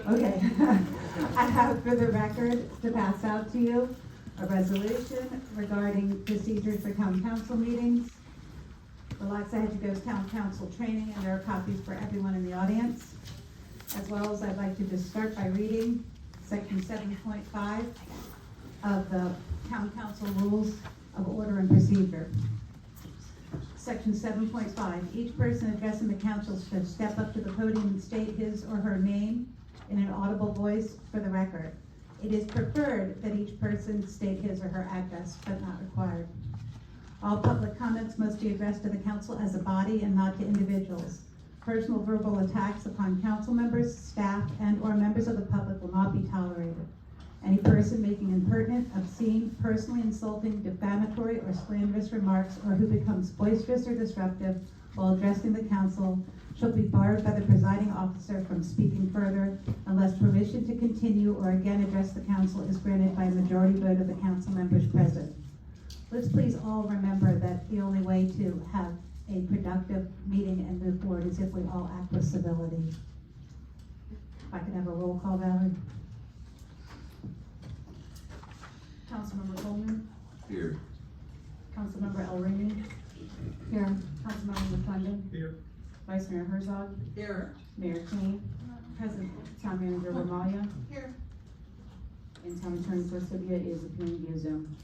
Okay. I have for the record to pass out to you a resolution regarding procedures for town council meetings, the Loxahatchee Groves Town Council training, and there are copies for everyone in the audience. As well as I'd like to just start by reading section 7.5 of the Town Council Rules of Order and Procedure. Section 7.5, each person addressing the council should step up to the podium and state his or her name in an audible voice for the record. It is preferred that each person state his or her address, but not required. All public comments must be addressed to the council as a body and not to individuals. Personal verbal attacks upon council members, staff, and/or members of the public will not be tolerated. Any person making impertinent, obscene, personally insulting, defamatory, or slanderous remarks, or who becomes boisterous or disruptive while addressing the council shall be barred by the presiding officer from speaking further unless permission to continue or again address the council is granted by a majority vote of the council members present. Let's please all remember that the only way to have a productive meeting and move forward is if we all act with civility. If I could have a roll call, Valerie. Councilmember Coleman. Here. Councilmember El Remy. Here. Councilmember McClendon. Here. Vice Mayor Herzog. Here. Mayor Kane. President Town Manager Ramaya. Here. And Town Attorney Garcia is appearing via Zoom.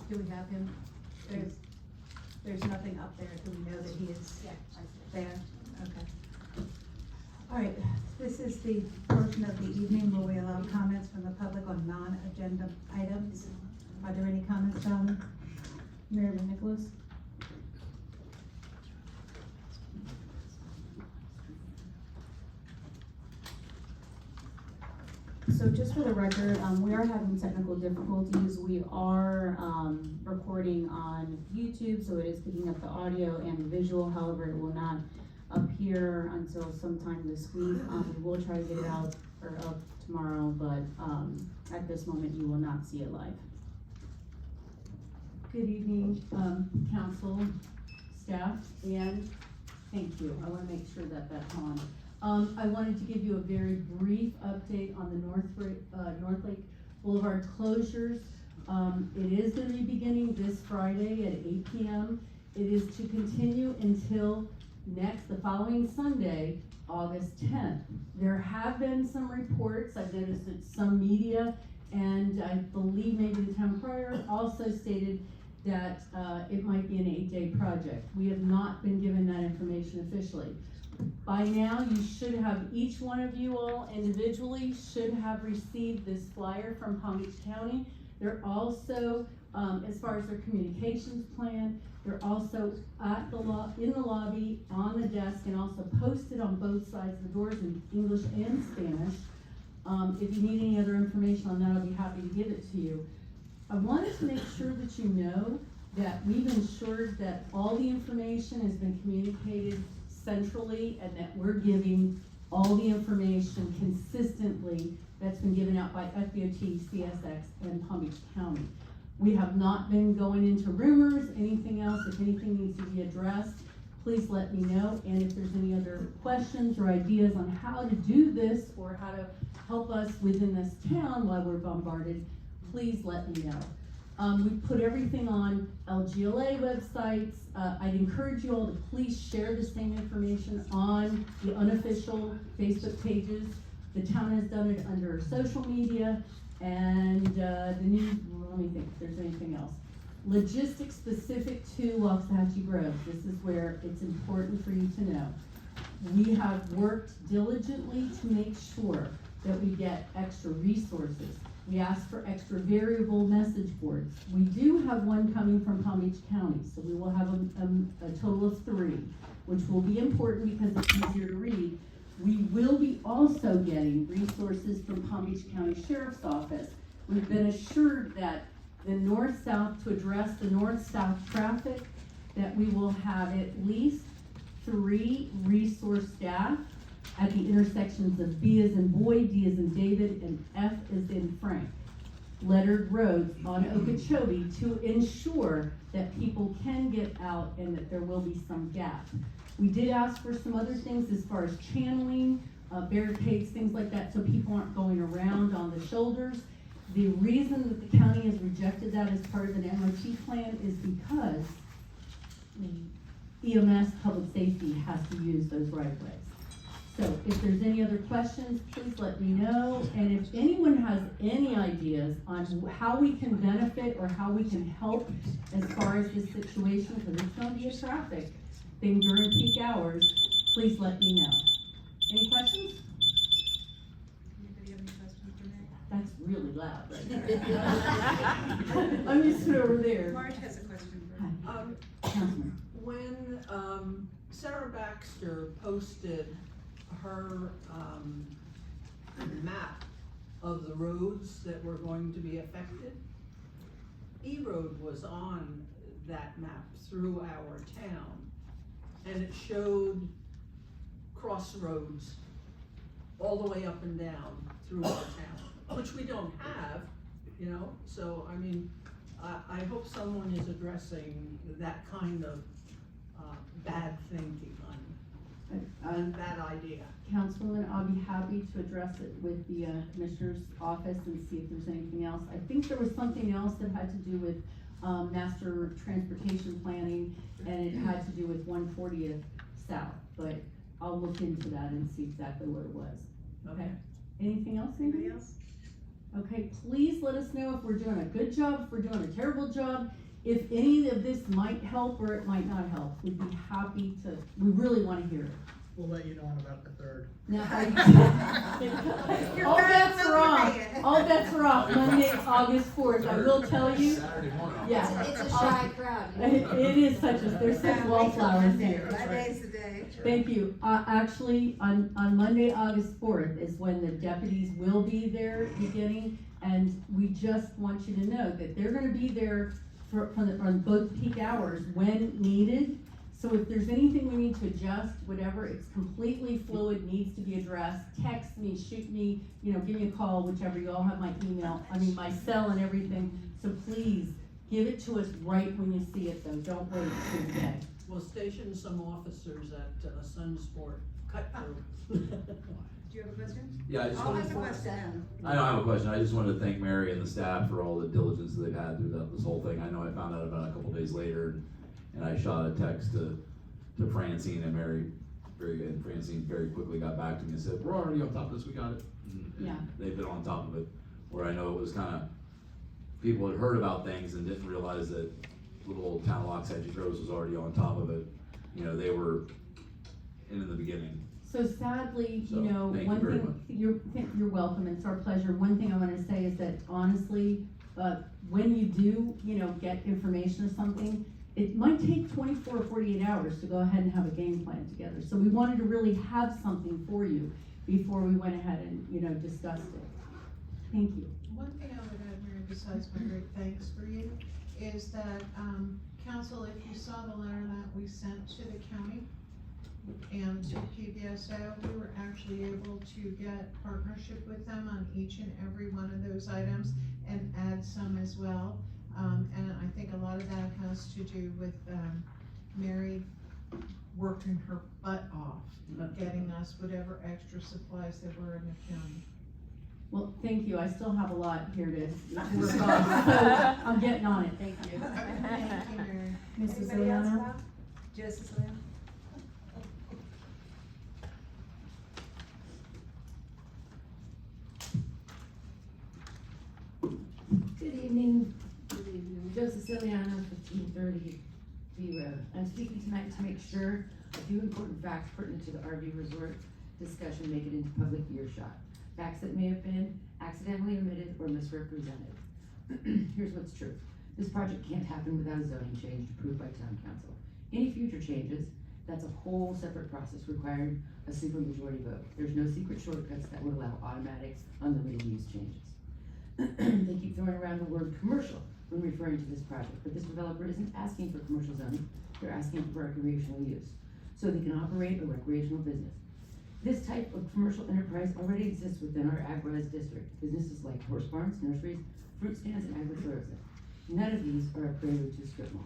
Do we have him? There's nothing up there. Do we know that he is there? Okay. All right, this is the portion of the evening where we allow comments from the public on non-agenda items. Are there any comments, Valerie? Mayor Nicholas. So just for the record, we are having technical difficulties. We are recording on YouTube, so it is picking up the audio and visual. However, it will not appear until sometime this week. We will try to get it out or up tomorrow, but at this moment, you will not see it live. Good evening, council, staff, and thank you. I want to make sure that that's on. I wanted to give you a very brief update on the North Lake Boulevard closures. It is going to be beginning this Friday at 8 p.m. It is to continue until the following Sunday, August 10th. There have been some reports, I've noticed that some media, and I believe maybe the town crier also stated that it might be an 8-day project. We have not been given that information officially. By now, you should have, each one of you all individually should have received this flyer from Palm Beach County. They're also, as far as their communications plan, they're also at in the lobby, on the desk, and also posted on both sides of the doors in English and Spanish. If you need any other information on that, I'll be happy to give it to you. I wanted to make sure that you know that we've ensured that all the information has been communicated centrally and that we're giving all the information consistently that's been given out by FBOT, CSX, and Palm Beach County. We have not been going into rumors, anything else. If anything needs to be addressed, please let me know. And if there's any other questions or ideas on how to do this or how to help us within this town while we're bombarded, please let me know. We put everything on LGLA websites. I'd encourage you all to please share the same information on the unofficial Facebook pages. The town has done it under social media and the news. Let me think if there's anything else. Logistics specific to Loxahatchee Groves. This is where it's important for you to know. We have worked diligently to make sure that we get extra resources. We ask for extra variable message boards. We do have one coming from Palm Beach County, so we will have a total of 3, which will be important because it's easier to read. We will be also getting resources from Palm Beach County Sheriff's Office. We've been assured that the north-south, to address the north-south traffic, that we will have at least 3 resource staff at the intersections of B as in boy, D as in David, and F as in Frank. Lettered roads on Okeechobee to ensure that people can get out and that there will be some gap. We did ask for some other things as far as channeling. barricades, things like that, so people aren't going around on the shoulders. The reason that the county has rejected that as part of an MOT plan is because EMS, public safety, has to use those right of ways. So if there's any other questions, please let me know. And if anyone has any ideas on how we can benefit or how we can help as far as this situation, because it's going to be a traffic thing during peak hours, please let me know. Any questions? Anybody have any questions for me? That's really loud right there. I'm used to it over there. Marge has a question for Hi. me. Councilman. When Sarah Baxter posted her map of the roads that were going to be affected, E-Road was on that map through our town, and it showed crossroads all the way up and down through our town, which we don't have, you know, so I mean, I hope someone is addressing that kind of bad thinking on that idea. Councilwoman, I'll be happy to address it with the Commissioner's office and see if there's anything else. I think there was something else that had to do with master transportation planning, and it had to do with 140th South, but I'll look into that and see exactly what it was. Okay? Anything else, Anybody else? Okay, please let us know if we're doing a good job, if we're doing a terrible job, if any of this might help or it might not help. We'd be happy to, we really want to hear it. We'll let you know on about the 3rd. Now, You're all back bets on are the off, wagon. all bets are off Monday, August 4th. I will tell you, Saturday morning. yeah. It's a shy crowd. It is such a, there's such wallflowers here. Monday's the day. Thank you. Actually, on Monday, August 4th is when the deputies will be there beginning, and we just want you to know that they're gonna be there on both peak hours when needed. So if there's anything we need to adjust, whatever, it's completely fluid, needs to be addressed, text me, shoot me, you know, give me a call, whichever, you all have my email, my cell and everything. So please, give it to us right when you see it though, don't wait till the day. We'll station some officers at Sunsport cut through. Do you have a question? Yeah, I just I'll wanted, ask a question. I don't have a question, I just wanted to thank Mary and the staff for all the diligence that they've had through this whole thing. I know I found out about it a couple days later, and I shot a text to Francine, and Francine very quickly got back to me and said, we're already on top of this, we got it. And Yeah. they've been on top of it, where I know it was kinda, people had heard about things and didn't realize that little old town of Loxahatchee Groves was already on top of it. You know, they were in the beginning. So sadly, So, you know, thank you one very thing, you're welcome, it's our pleasure. One thing I wanna say is that honestly, when you do, you know, get information or something, it might take 24 or 48 hours to go ahead and have a game plan together. So we wanted to really have something for you before we went ahead and, you know, discussed it. Thank you. One thing I would add, Mary, besides my great thanks for you, is that, council, if you saw the letter that we sent to the county and to PBSO, we were actually able to get partnership with them on each and every one of those items and add some as well. And I think a lot of that has to do with, Mary working her butt off, getting us whatever extra supplies that were in the county. Well, thank you, I still have a lot here to work on, so I'm getting on it, thank you. Thank you, Mary. Mrs. Anybody else, Leona? Bob? Joe Siciliano? Good evening. Good evening. Joe Siciliano, 1530 B Road. I'm speaking tonight to make sure a few important facts pertinent to the RV resort discussion make it into public earshot. Facts that may have been accidentally omitted or misrepresented. Here's what's true. This project can't happen without a zoning change approved by town council. Any future changes, that's a whole separate process requiring a supermajority vote. There's no secret shortcuts that would allow automatic, unlimited use changes. They keep throwing around the word commercial when referring to this project, but this developer isn't asking for commercial zoning, they're asking for recreational use, so they can operate a recreational business. This type of commercial enterprise already exists within our ag-res district. Businesses like horse barns, nurseries, fruit stands, and agritourism. None of these are a prelude to a strip mall.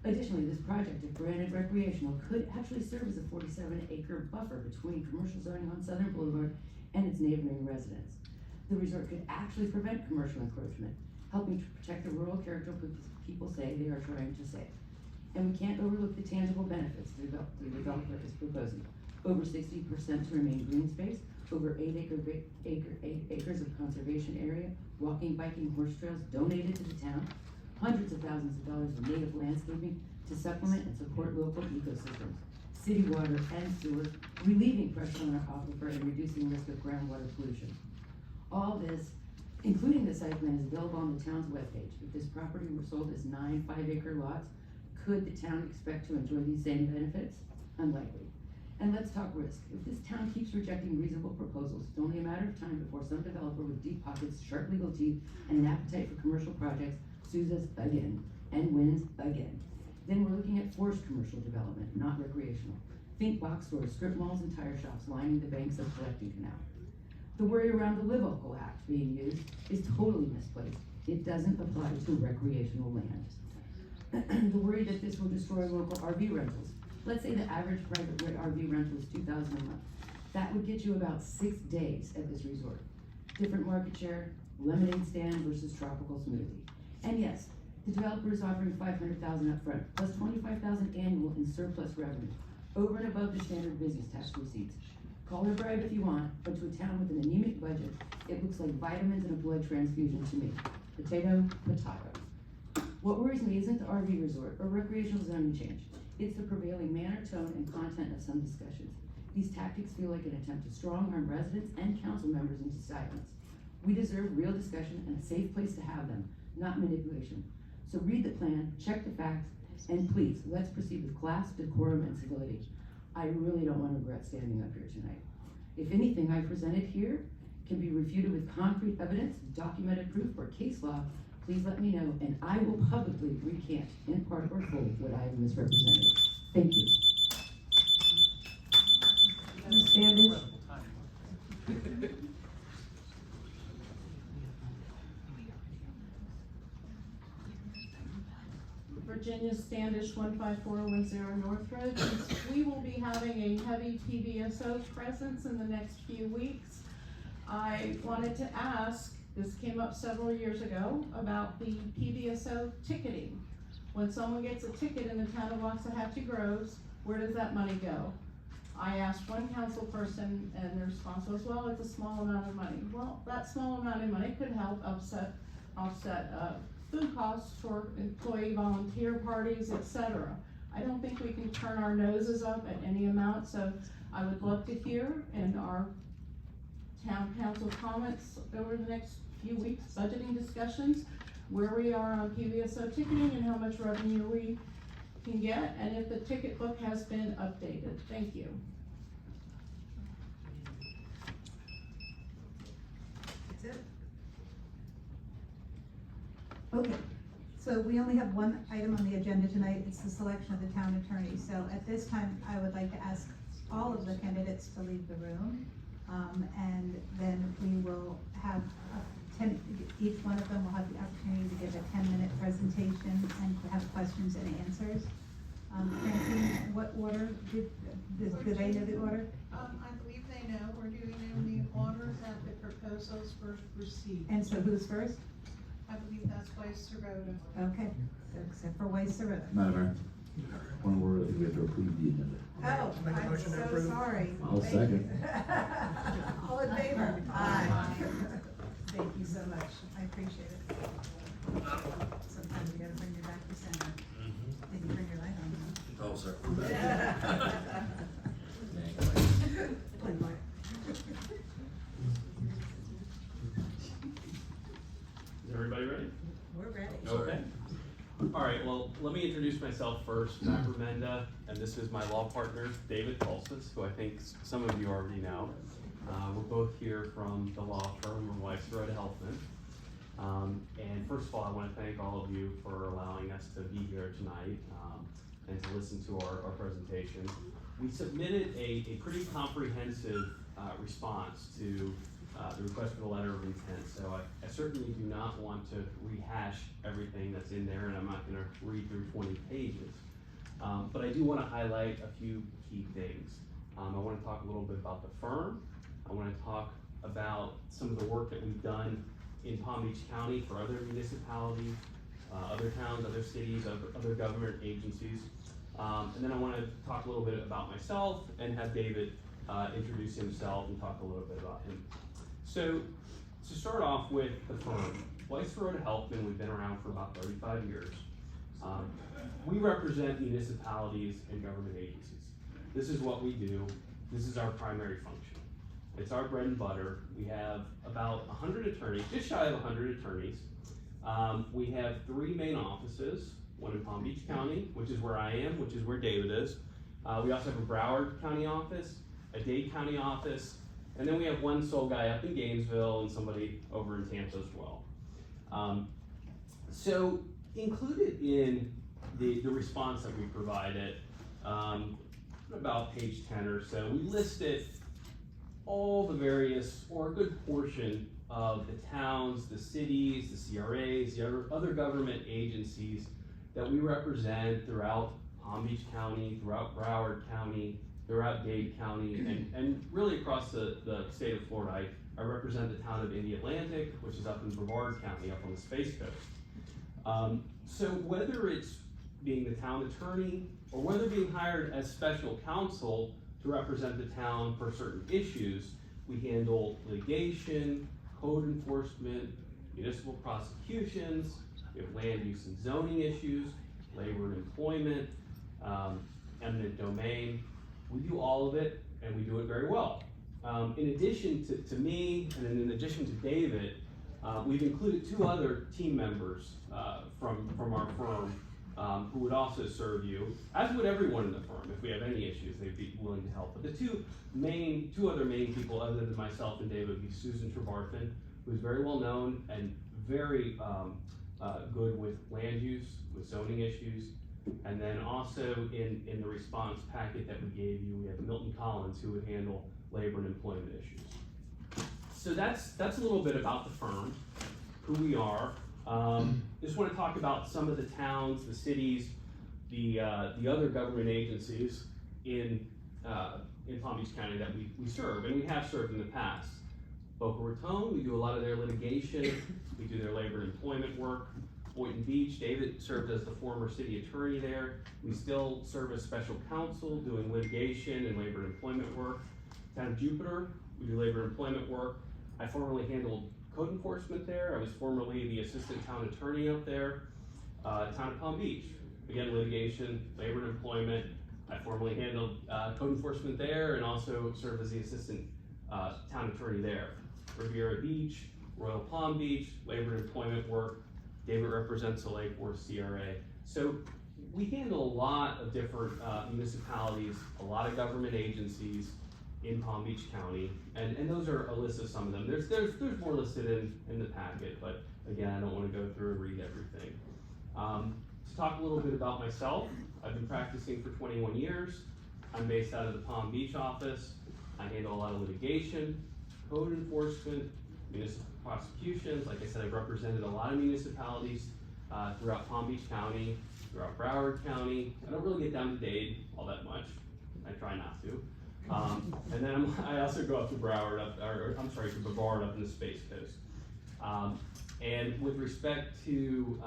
Additionally, this project, if granted recreational, could actually serve as a 47-acre buffer between commercial zoning on Southern Boulevard and its neighboring residents. The resort could actually prevent commercial encroachment, helping to protect the rural character people say they are trying to save. And we can't overlook the tangible benefits the developer is proposing. Over 60% to remain green space, over 8 acres of conservation area, walking, biking, horse trails donated to the town, hundreds of thousands of dollars of native landscaping to supplement and support local ecosystems, city water and sewer, relieving pressure on our aquifer and reducing risk of groundwater pollution. All this, including the site plan, is available on the town's webpage. If this property were sold as 9 5-acre lots, could the town expect to enjoy these same benefits? Unlikely. And let's talk risk. If this town keeps rejecting reasonable proposals, it's only a matter of time before some developer with deep pockets, sharp legal teeth, and an appetite for commercial projects sues us again and wins again. Then we're looking at forced commercial development, not recreational. Think box stores, strip malls, and tire shops lining the banks of Collecting Canal. The worry around the Live Local Act being used is totally misplaced. It doesn't apply to recreational land. The worry that this will destroy local RV rentals. Let's say the average private RV rental is $2,000 a month. That would get you about 6 days at this resort. Different market share, lemonade stand versus tropical smoothie. And yes, the developer is offering $500,000 up front, plus $25,000 annual in surplus revenue, over and above the standard business tax receipts. Call it a bribe if you want, but to a town with an anemic budget, it looks like vitamins and a blood transfusion to me. Potato, potato. What worries me isn't the RV resort or recreational zoning change. It's the prevailing manner, tone, and content of some discussions. These tactics feel like an attempt to strong-arm residents and council members into silence. We deserve real discussion and a safe place to have them, not manipulation. So read the plan, check the facts, and please, let's proceed with class, decorum, and civility. I really don't want to regret standing up here tonight. If anything I presented here can be refuted with concrete evidence, documented proof, or case law, please let me know, and I will publicly recant, in part or full, what I have misrepresented. Thank you. Ms. Standish? Virginia Standish, 15410 North Road. We will be having a heavy PVSO presence in the next few weeks. I wanted to ask, this came up several years ago, about the PVSO ticketing. When someone gets a ticket in the town of Loxahatchee Groves, where does that money go? I asked one council person and their response was, well, it's a small amount of money. Well, that small amount of money could help offset food costs for employee volunteer parties, etc. I don't think we can turn our noses up at any amount, so I would love to hear in our town council comments over the next few weeks, budgeting discussions, where we are on PVSO ticketing and how much revenue we can get, and if the ticket book has been updated. Thank you. That's it? Okay, so we only have one item on the agenda tonight. It's the selection of the town attorney. So at this time, I would like to ask all of the candidates to leave the room. And then we will have each one of them will have the opportunity to give a 10-minute presentation and to have questions and answers. Francine, what order, do they know the order? I believe they know, we're doing it in the order that the proposals first received. And so who's first? I believe that's Vice Sirota. Okay, so except for Weiss Sirota. Madam Mayor, one word, I think we have to approve the agenda. Oh, Make a I'm motion to so approve. sorry. I'll Thank second. you. All in favor? Aye. Thank you so much, I appreciate it. Sometimes you gotta bring your back to center. Did you bring your light on? Oh, sir. One more. Is everybody ready? We're ready. Okay. All right, well, let me introduce myself first, Matt Remenda, and this is my law partner, David Tulsis, who I think some of you already know. We're both here from the law firm of Weiss Sirota Helfman. And first of all, I want to thank all of you for allowing us to be here tonight and to listen to our presentation. We submitted a pretty comprehensive response to the request for the letter of intent. So I certainly do not want to rehash everything that's in there, and I'm not gonna read through 20 pages. But I do wanna highlight a few key things. I wanna talk a little bit about the firm. I wanna talk about some of the work that we've done in Palm Beach County for other municipalities, other towns, other cities, other government agencies. And then I wanna talk a little bit about myself and have David introduce himself and talk a little bit about him. So, to start off with the firm, Weiss Serota Helpman, we've been around for about 35 years. We represent municipalities and government agencies. This is what we do. This is our primary function. It's our bread and butter. We have about 100 attorneys, just shy of 100 attorneys. We have 3 main offices, one in Palm Beach County, which is where I am, which is where David is. We also have a Broward County office, a Dade County office, and then we have one sole guy up in Gainesville and somebody over in Tampa as well. So included in the response that we provided, about page 10 or so, we listed all the various, or a good portion of the towns, the cities, the CRAs, the other government agencies that we represent throughout Palm Beach County, throughout Broward County, throughout Dade County, and really across the state of Florida. I represent the town of Indy Atlantic, which is up in Brevard County, up on the Space Coast. So whether it's being the town attorney, or whether being hired as special counsel to represent the town for certain issues, we handle litigation, code enforcement, municipal prosecutions, we have land use and zoning issues, labor and employment, eminent domain. We do all of it, and we do it very well. In addition to me, and then in addition to David, we've included 2 other team members from our firm who would also serve you, as would everyone in the firm. If we have any issues, they'd be willing to help. But the two other main people, other than myself and David, would be Susan Trebarthen, who's very well known and very good with land use, with zoning issues. And then also in the response packet that we gave you, we have Milton Collins, who would handle labor and employment issues. So that's a little bit about the firm, who we are. Just want to talk about some of the towns, the cities, the other government agencies in Palm Beach County that we serve, and we have served in the past. Boca Raton, we do a lot of their litigation, we do their labor and employment work. Boynton Beach, David served as the former city attorney there. We still serve as special counsel doing litigation and labor and employment work. Town of Jupiter, we do labor and employment work. I formerly handled code enforcement there. I was formerly the assistant town attorney up there. Town of Palm Beach, again, litigation, labor and employment. I formerly handled code enforcement there and also served as the assistant town attorney there. Riviera Beach, Royal Palm Beach, labor and employment work. David represents the Lake Worth CRA. So we handle a lot of different municipalities, a lot of government agencies in Palm Beach County, and those are a list of some of them. There's more listed in the packet, but again, I don't want to go through and read everything. To talk a little bit about myself, I've been practicing for 21 years. I'm based out of the Palm Beach office. I handle a lot of litigation, code enforcement, municipal prosecutions. Like I said, I've represented a lot of municipalities throughout Palm Beach County, throughout Broward County. I don't really get down to Dade all that much. I try not to. And then I also go up to Broward, to Brevard up in the Space Coast. And with respect to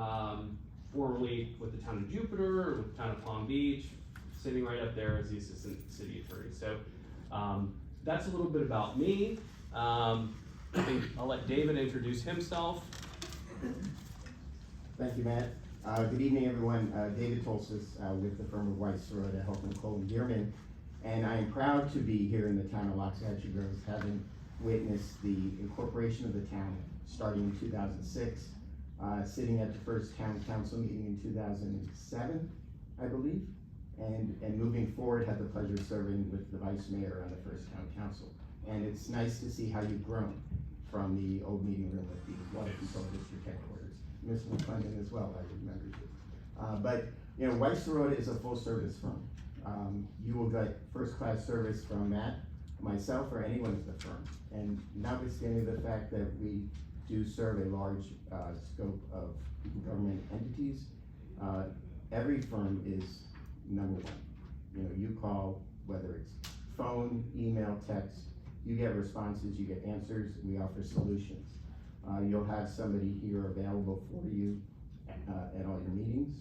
formerly with the town of Jupiter, with the town of Palm Beach, sitting right up there as the assistant city attorney. So that's a little bit about me. I think I'll let David introduce himself. Thank you, Matt. Good evening, everyone. David Tolsis with the firm of Weiss Serota Helpman Cole & Dearman. And I am proud to be here in the town of Loxahatchee Groves, having witnessed the incorporation of the town starting in 2006, sitting at the first town council meeting in 2007, I believe, and moving forward, had the pleasure of serving with the vice mayor on the first town council. And it's nice to see how you've grown from the old meeting room at the Water Control District headquarters. Ms. McClendon as well, I remember you. But, you know, Weiss Serota is a full service firm. You will get first class service from Matt myself or anyone at the firm. And notwithstanding the fact that we do serve a large scope of government entities, every firm is number one. You know, you call, whether it's phone, email, text, you get responses, you get answers, we offer solutions. You'll have somebody here available for you at all your meetings.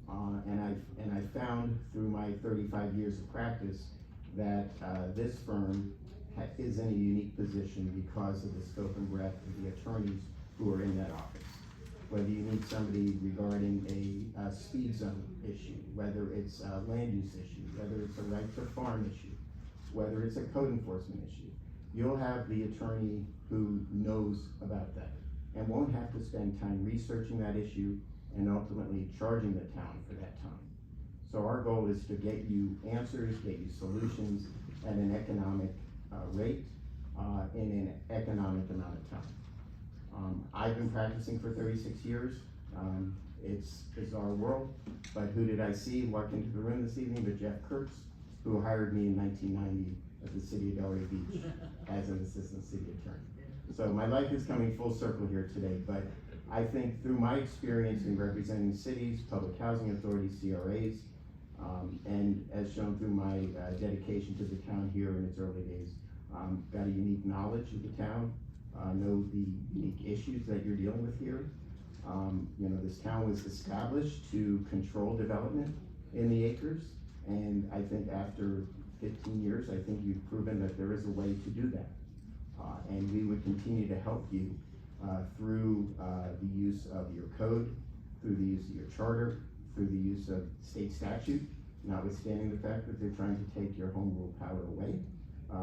And I found through my 35 years of practice that this firm is in a unique position because of the scope and breadth of the attorneys who are in that office. Whether you need somebody regarding a speed zone issue, whether it's a land use issue, whether it's a right to farm issue, whether it's a code enforcement issue, you'll have the attorney who knows about that and won't have to spend time researching that issue and ultimately charging the town for that time. So our goal is to get you answers, get you solutions at an economic rate in an economic amount of time. I've been practicing for 36 years. It's bizarre world, but who did I see walk into the room this evening? But Jeff Kurtz, who hired me in 1990 at the city of Delray Beach as an assistant city attorney. So my life is coming full circle here today, but I think through my experience in representing cities, public housing authorities, CRAs, and as shown through my dedication to the town here in its early days, got a unique knowledge of the town, know the unique issues that you're dealing with here. You know, this town was established to control development in the acres, and I think after 15 years, I think you've proven that there is a way to do that. And we would continue to help you through the use of your code, through the use of your charter, through the use of state statute, notwithstanding the fact that they're trying to take your home rule power away.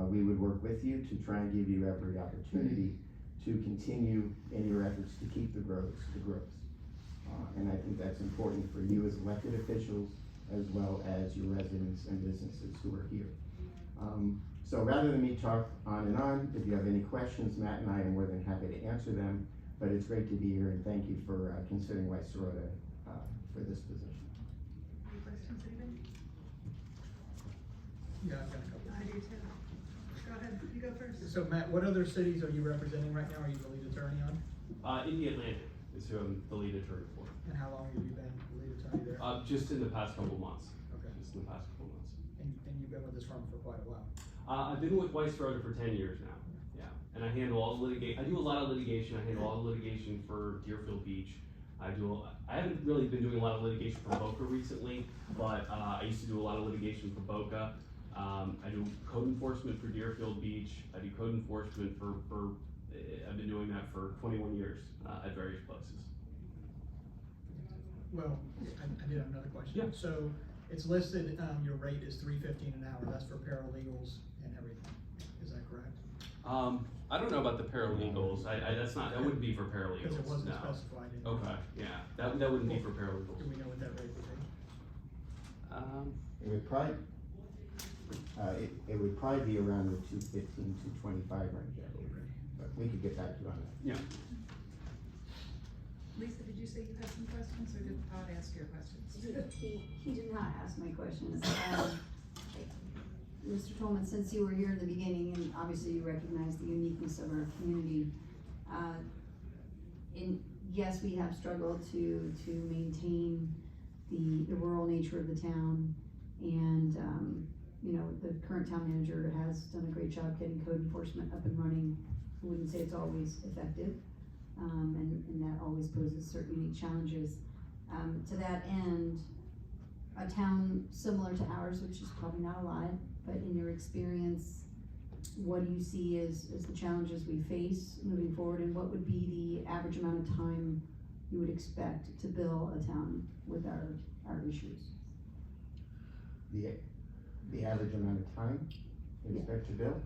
We would work with you to try and give you every opportunity to continue in your efforts to keep the groves to grows. And I think that's important for you as elected officials, as well as your residents and businesses who are here. So rather than me talk on and on, if you have any questions, Matt and I are more than happy to answer them, but it's great to be here and thank you for considering West Sorota for this position. Any questions, anybody? Yeah, I've got a couple. I do too. Go ahead, you go first. So Matt, what other cities are you representing right now? Are you the lead attorney on? Indy Atlantic is who I'm the lead attorney for. And how long have you been the lead attorney there? Just in the past couple months. Okay. Just in the past couple months. And you've been with this firm for quite a while. I've been with Weiss Schroeder for 10 years now. Yeah, and I handle all the litigation. I do a lot of litigation. I handle all the litigation for Deerfield Beach. I haven't really been doing a lot of litigation for Boca recently, but I used to do a lot of litigation for Boca. I do code enforcement for Deerfield Beach. I do code enforcement for I've been doing that for 21 years at various places. Well, I did have another question. Yeah. So it's listed, your rate is $3.15 an hour. That's for paralegals and everything. Is that correct? I don't know about the paralegals. That wouldn't be for paralegals. Because it wasn't no. specified in. Okay, yeah, that wouldn't be for paralegals. Do we know what that rate would be? It would probably, it would probably be around the 215, 225 range, I believe. But we could get back to you on that. Yeah. Lisa, did you say you had some questions, or did Todd ask your questions? He did not ask my questions. Mr. Tolman, since you were here in the beginning, and obviously you recognize the uniqueness of our community, yes, we have struggled to maintain the rural nature of the town, and you know, the current town manager has done a great job getting code enforcement up and running. I wouldn't say it's always effective, and that always poses certain unique challenges. To that end, a town similar to ours, which is probably not a lot, but in your experience, what do you see as the challenges we face moving forward, and what would be the average amount of time you would expect to bill a town with our issues? The average amount of time you expect to bill?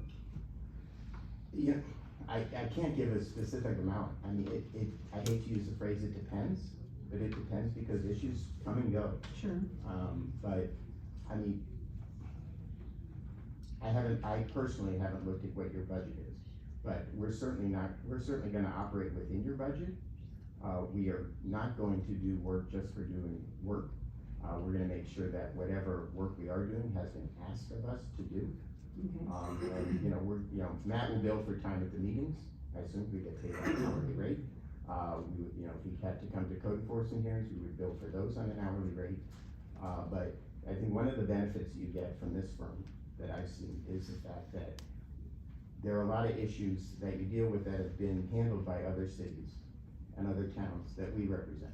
Yeah, I can't give a specific amount. I mean, I hate to use the phrase "it depends," but it depends because issues come and go. Sure. But I mean, I personally haven't looked at what your budget is, but we're certainly gonna operate within your budget. We are not going to do work just for doing work. We're gonna make sure that whatever work we are doing has been asked of us to do. Okay. And, Matt will bill for time at the meetings, I assume we get paid on an hourly rate. We would, if he had to come to code enforcement hearings, we would bill for those on an hourly rate. But I think one of the benefits you get from this firm that I've seen is the fact that there are a lot of issues that you deal with that have been handled by other cities and other towns that we represent.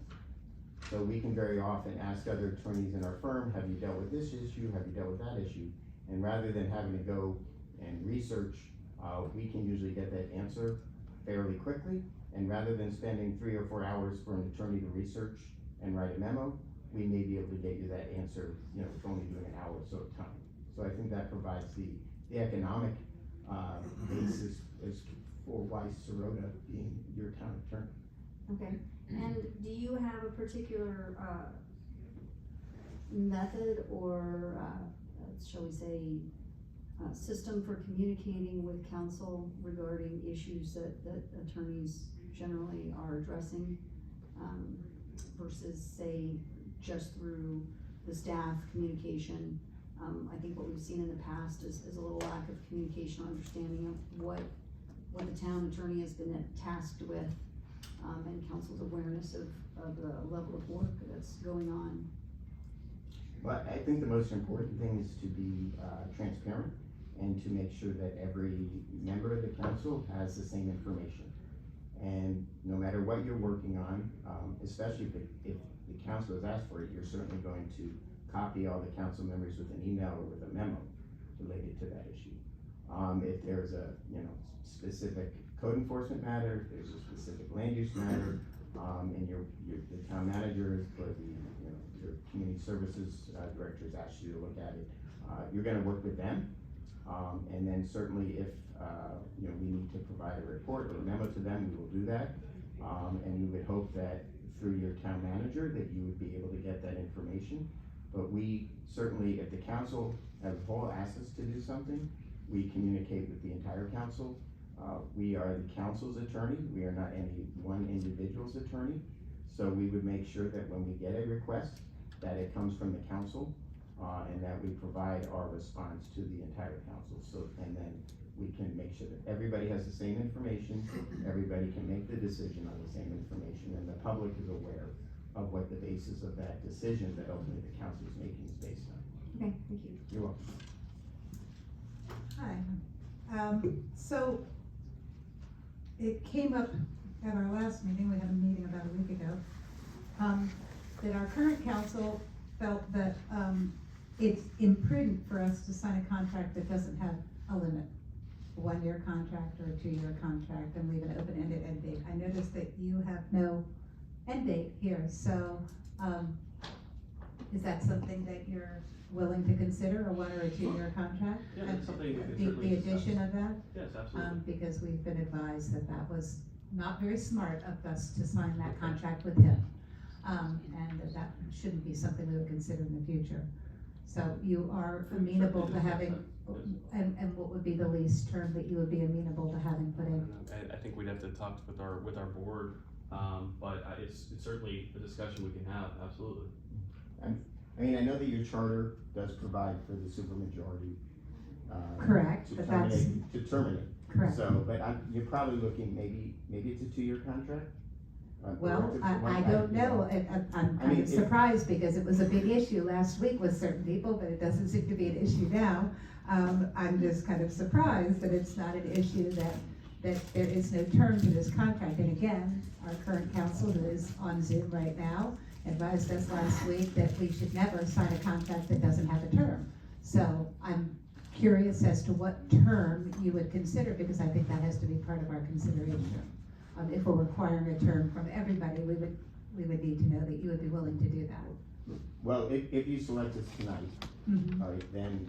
So we can very often ask other attorneys in our firm, have you dealt with this issue, have you dealt with that issue? And rather than having to go and research, we can usually get that answer fairly quickly. And rather than spending 3 or 4 hours for an attorney to research and write a memo, we may be able to get you that answer, with only doing an hour or so of time. So I think that provides the economic basis is for why Sirota being your town attorney. Okay, and do you have a particular, method or, shall we say, system for communicating with counsel regarding issues that attorneys generally are addressing, versus, say, just through the staff communication? I think what we've seen in the past is a little lack of communication or understanding of what the town attorney has been tasked with, and council's awareness of the level of work that's going on. But I think the most important thing is to be transparent and to make sure that every member of the council has the same information. And no matter what you're working on, especially if the council has asked for it, you're certainly going to copy all the council members with an email or with a memo related to that issue. If there's a specific code enforcement matter, if there's a specific land use matter, and the town manager or your community services director has asked you to look at it, you're gonna work with them. And then certainly if, we need to provide a report or a memo to them, we will do that. And we would hope that through your town manager that you would be able to get that information. But we certainly, if the council as a whole asks us to do something, we communicate with the entire council. We are the council's attorney. We are not any one individual's attorney. So we would make sure that when we get a request, that it comes from the council, and that we provide our response to the entire council. So, and then we can make sure that everybody has the same information, everybody can make the decision on the same information, and the public is aware of what the basis of that decision that ultimately the council is making is based on. Okay, thank you. You're welcome. Hi. So it came up at our last meeting, we had a meeting about a week ago, that our current council felt that it's imprudent for us to sign a contract that doesn't have a limit, a 1-year contract or a 2-year contract, and leave an open-ended end date. I noticed that you have no end date here, so is that something that you're willing to consider, a 1 or a 2-year contract? Yeah, that's something we can The certainly addition of that? Yes, absolutely. Because we've been advised that that was not very smart of us to sign that contract with him. And that shouldn't be something we would consider in the future. So you are amenable to having, and what would be the least term that you would be amenable to having put in? I think we'd have to talk with our board, but it's certainly a discussion we can have, absolutely. I mean, I know that your charter does provide for the supermajority. Correct, but that's. To terminate. Correct. So, but you're probably looking, maybe it's a 2-year contract? Well, I don't know, I'm kind of surprised because it was a big issue last week with certain people, but it doesn't seem to be an issue now. I'm just kind of surprised that it's not an issue that there is no term to this contract. And again, our current counsel, who is on Zoom right now, advised us last week that we should never sign a contract that doesn't have a term. So I'm curious as to what term you would consider, because I think that has to be part of our consideration. If we're requiring a term from everybody, we would need to know that you would be willing to do that. Well, if you select us tonight, all right, then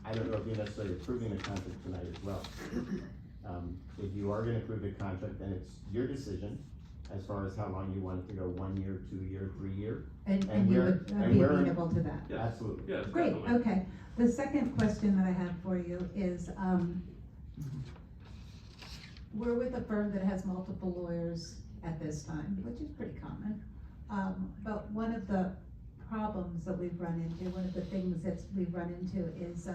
I don't know if you're necessarily approving the contract tonight as well. If you are gonna approve the contract, then it's your decision as far as how long you want it to go, 1 year, 2 year, 3 year. And you would be amenable to that? Yeah. Absolutely. Yeah, Great, definitely. okay. The second question that I have for you is, we're with a firm that has multiple lawyers at this time, which is pretty common. But one of the problems that we've run into, one of the things that we've run into is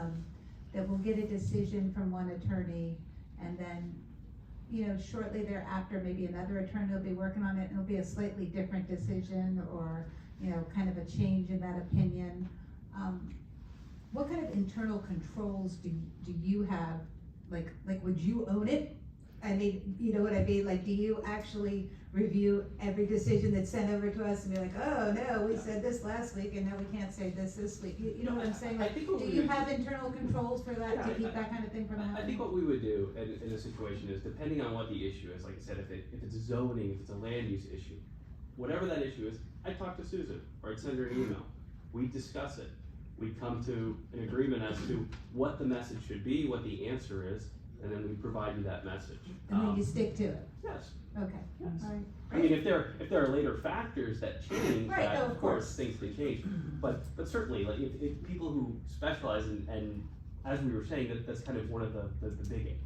that we'll get a decision from one attorney, and then, you know, shortly thereafter, maybe another attorney will be working on it, and it'll be a slightly different decision, or, you know, kind of a change in that opinion. What kind of internal controls do you have? Like, would you own it? I mean, you know what I mean, like, do you actually review every decision that's sent over to us and be like, oh, no, we said this last week, and now we can't say this week, you know what I'm saying? I Like, think what do we you would- have internal controls for that, to keep that kind of thing from I happening? think what we would do in a situation is, depending on what the issue is, like I said, if it's zoning, if it's a land use issue, whatever that issue is, I'd talk to Susan, or I'd send her an email. We'd discuss it. We'd come to an agreement as to what the message should be, what the answer is, and then we provide you that message. And then you stick to it? Yes. Okay, Yes. all right. I mean, if there are later factors that change, Right, that, no, of of course, course. things can change. But certainly, like, if people who specialize and as we were saying, that's kind of one of the big,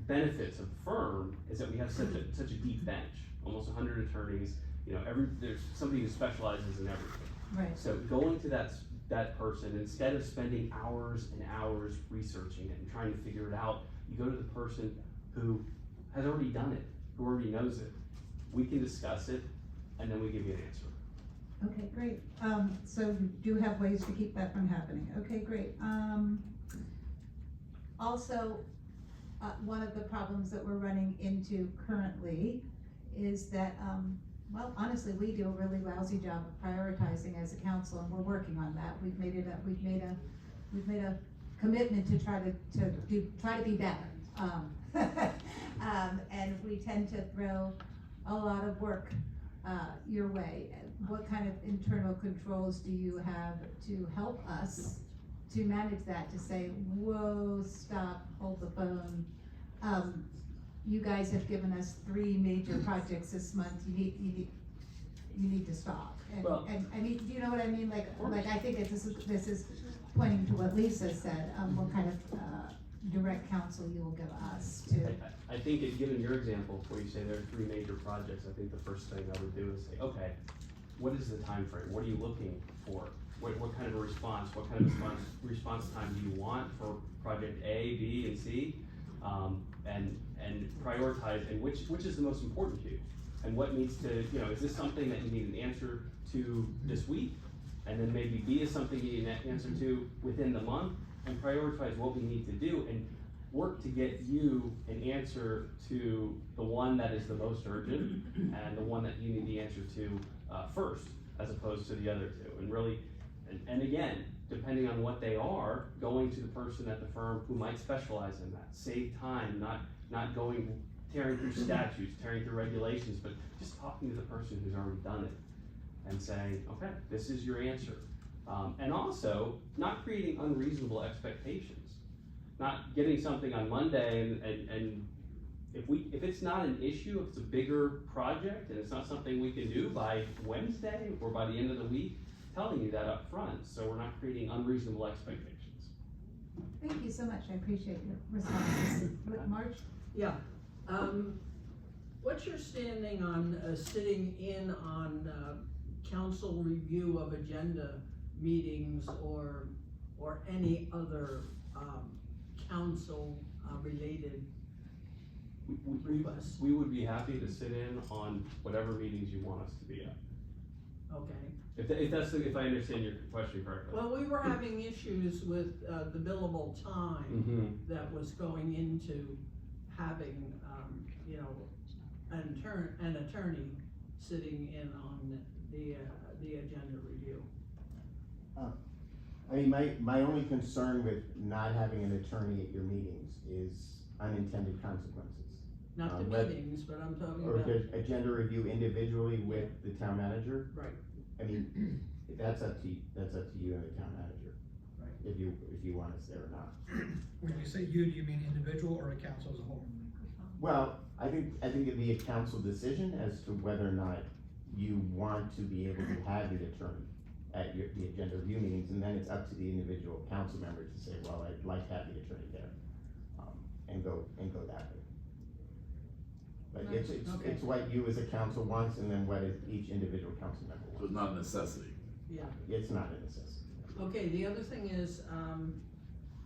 benefits of the firm, is that we have such a deep bench, almost 100 attorneys, you know, there's somebody who specializes in everything. Right. So going to that person, instead of spending hours and hours researching it and trying to figure it out, you go to the person who has already done it, who already knows it. We can discuss it, and then we give you an answer. Okay, great. So you do have ways to keep that from happening. Okay, great. Also, one of the problems that we're running into currently is that, well, honestly, we do a really lousy job of prioritizing as a council, and we're working on that. We've made a commitment to try to be better. And we tend to throw a lot of work your way. What kind of internal controls do you have to help us to manage that, to say, whoa, stop, hold the phone? You guys have given us 3 major projects this month, you need to stop. And I mean, do you know what I mean? Like I think this is pointing to what Lisa said, what kind of direct counsel you will give us to. I think given your example, where you say there are 3 major projects, I think the first thing I would do is say, okay, what is the time frame? What are you looking for? What kind of a response? What kind of response time do you want for project A, B, and C? And prioritize, and which is the most important to you? And what needs to, you know, is this something that you need an answer to this week? And then maybe B is something you need an answer to within the month, and prioritize what we need to do, and work to get you an answer to the one that is the most urgent, and the one that you need the answer to first, as opposed to the other 2. And really, and again, depending on what they are, going to the person at the firm who might specialize in that. Save time, not tearing through statutes, tearing through regulations, but just talking to the person who's already done it and saying, okay, this is your answer. And also, not creating unreasonable expectations. Not getting something on Monday and if it's not an issue, if it's a bigger project and it's not something we can do by Wednesday or by the end of the week, telling you that up front, so we're not creating unreasonable expectations. Thank you so much, I appreciate your responses. Marge? Yeah, what's your standing on, sitting in on, council review of agenda meetings or any other, council, related requests? We would be happy to sit in on whatever meetings you want us to be at. Okay. If I understand your question correctly. Well, we were having issues with, the billable time that was going into having, you know, an attorney sitting in on the agenda review. I mean, my only concern with not having an attorney at your meetings is unintended consequences. Not the meetings, but I'm talking Or about. the agenda review individually with the town manager. Right. I mean, that's up to you and the town manager. Right. If you want us there or not. When you say you, do you mean individual or a council as a whole? Well, I think it'd be a council decision as to whether or not you want to be able to have the attorney at the agenda review meetings, and then it's up to the individual council member to say, well, I'd like to have the attorney there, and go that way. But it's what you as a council wants, and then what each individual council member So wants. it's not a necessity. Yeah. It's not a necessity. Okay, the other thing is,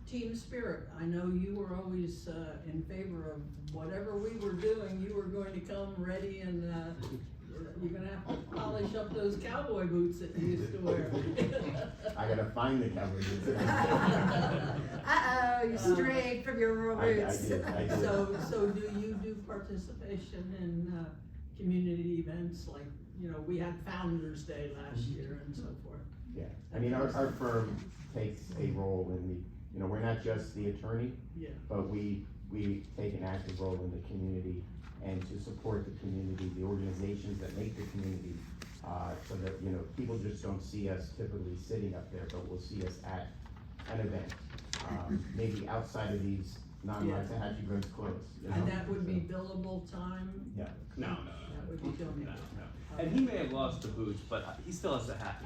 team spirit. I know you were always, in favor of whatever we were doing, you were going to come ready and, you're gonna have to polish up those cowboy boots that you used to wear. I gotta find the cowboy boots. Uh-oh, you strayed from your rural I roots. did. So do you do participation in, community events like, we had Founder's Day last year and so forth? Yeah, I mean, our firm takes a role in the, we're not just the attorney, Yeah. but we take an active role in the community and to support the community, the organizations that make the community, so that, people just don't see us typically sitting up there, but will see us at an event, maybe outside of these non-Loxahatchee Groves clothes. And that would be billable time? Yeah. No, That would be billable. no. And he may have lost the boots, but he still has the hat.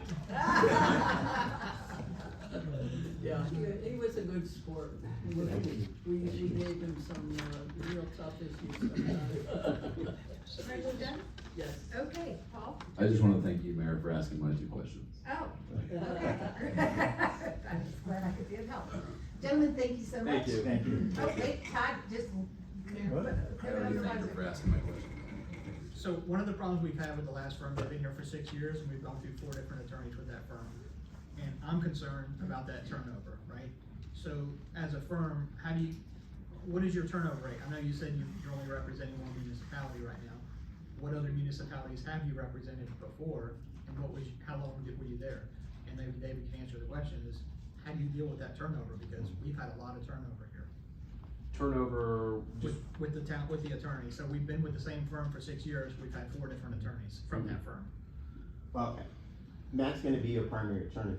Yeah, he was a good sport. We gave him some, real tough issues sometimes. Are you done? Yes. Okay, Paul? I just wanna thank you, Mayor, for asking my 2 questions. Oh, okay. I'm just glad I could be of help. Gentlemen, thank you so much. Thank you. Thank you. Oh, wait, Todd, just. I already thanked her for asking my question. So one of the problems we've had with the last firm, they've been here for 6 years, and we've gone through 4 different attorneys with that firm. And I'm concerned about that turnover, right? So as a firm, what is your turnover rate? I know you said you're only representing one municipality right now. What other municipalities have you represented before, and how long were you there? And maybe David can answer the question is, how do you deal with that turnover? Because we've had a lot of turnover here. Turnover, just, With the attorney. So we've been with the same firm for 6 years, we've had 4 different attorneys from that firm. Well, Matt's gonna be your primary attorney,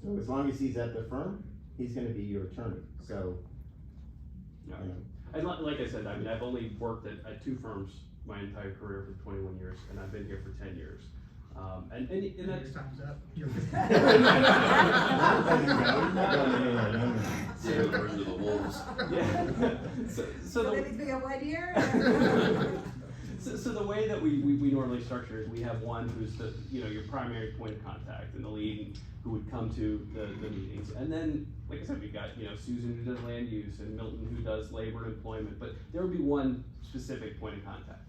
so as long as he's at the firm, he's gonna be your attorney, so, no. And like I said, I mean, I've only worked at 2 firms my entire career for 21 years, and I've been here for 10 years. And Your that's. time's up. Save the version of the wolves. Yeah. So So the, maybe we got 1 year? so the way that we normally structure is we have one who's the, your primary point of contact and the lead who would come to the meetings. And then, like I said, we've got, Susan who does land use and Milton who does labor and employment, but there would be one specific point of contact.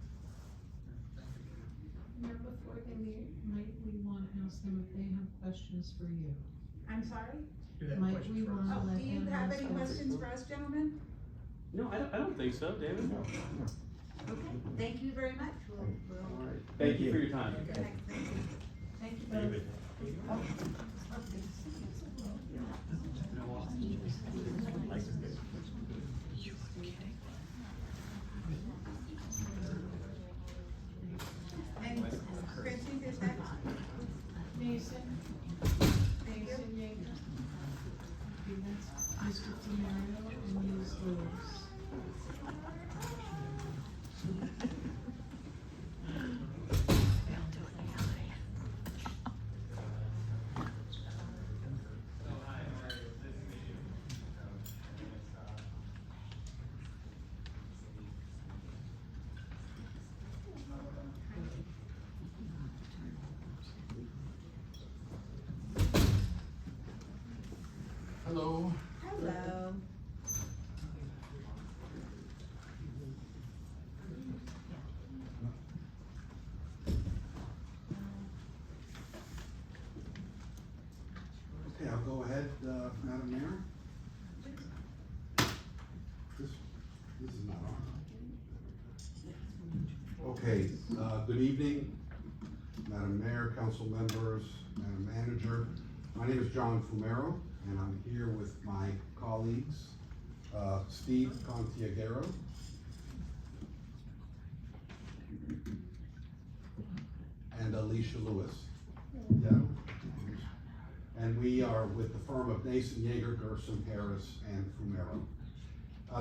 Mayor, before they leave, might we wanna ask them if they have questions for you? I'm sorry? Do that Might question we first. wanna Oh, let do you them have ask any us? questions for us, gentlemen? No, I don't think so, David. Okay, thank you very much. We'll Thank you for your time. connect. Thank you. Thank you both. And Francine, is that? Mason, Thank you. Mason Yeager. Okay, that's Mr. Tamario and Ms. Lewis. Hello. Hello. Okay, I'll go ahead, Madam Mayor. This is not on. Okay, good evening, Madam Mayor, council members, Madam Manager. My name is John Fumero, and I'm here with my colleagues, Steve Contiagero, and Alicia Lewis. Yeah. And we are with the firm of Nason, Yeager, Gerson, Harris, and Fumero.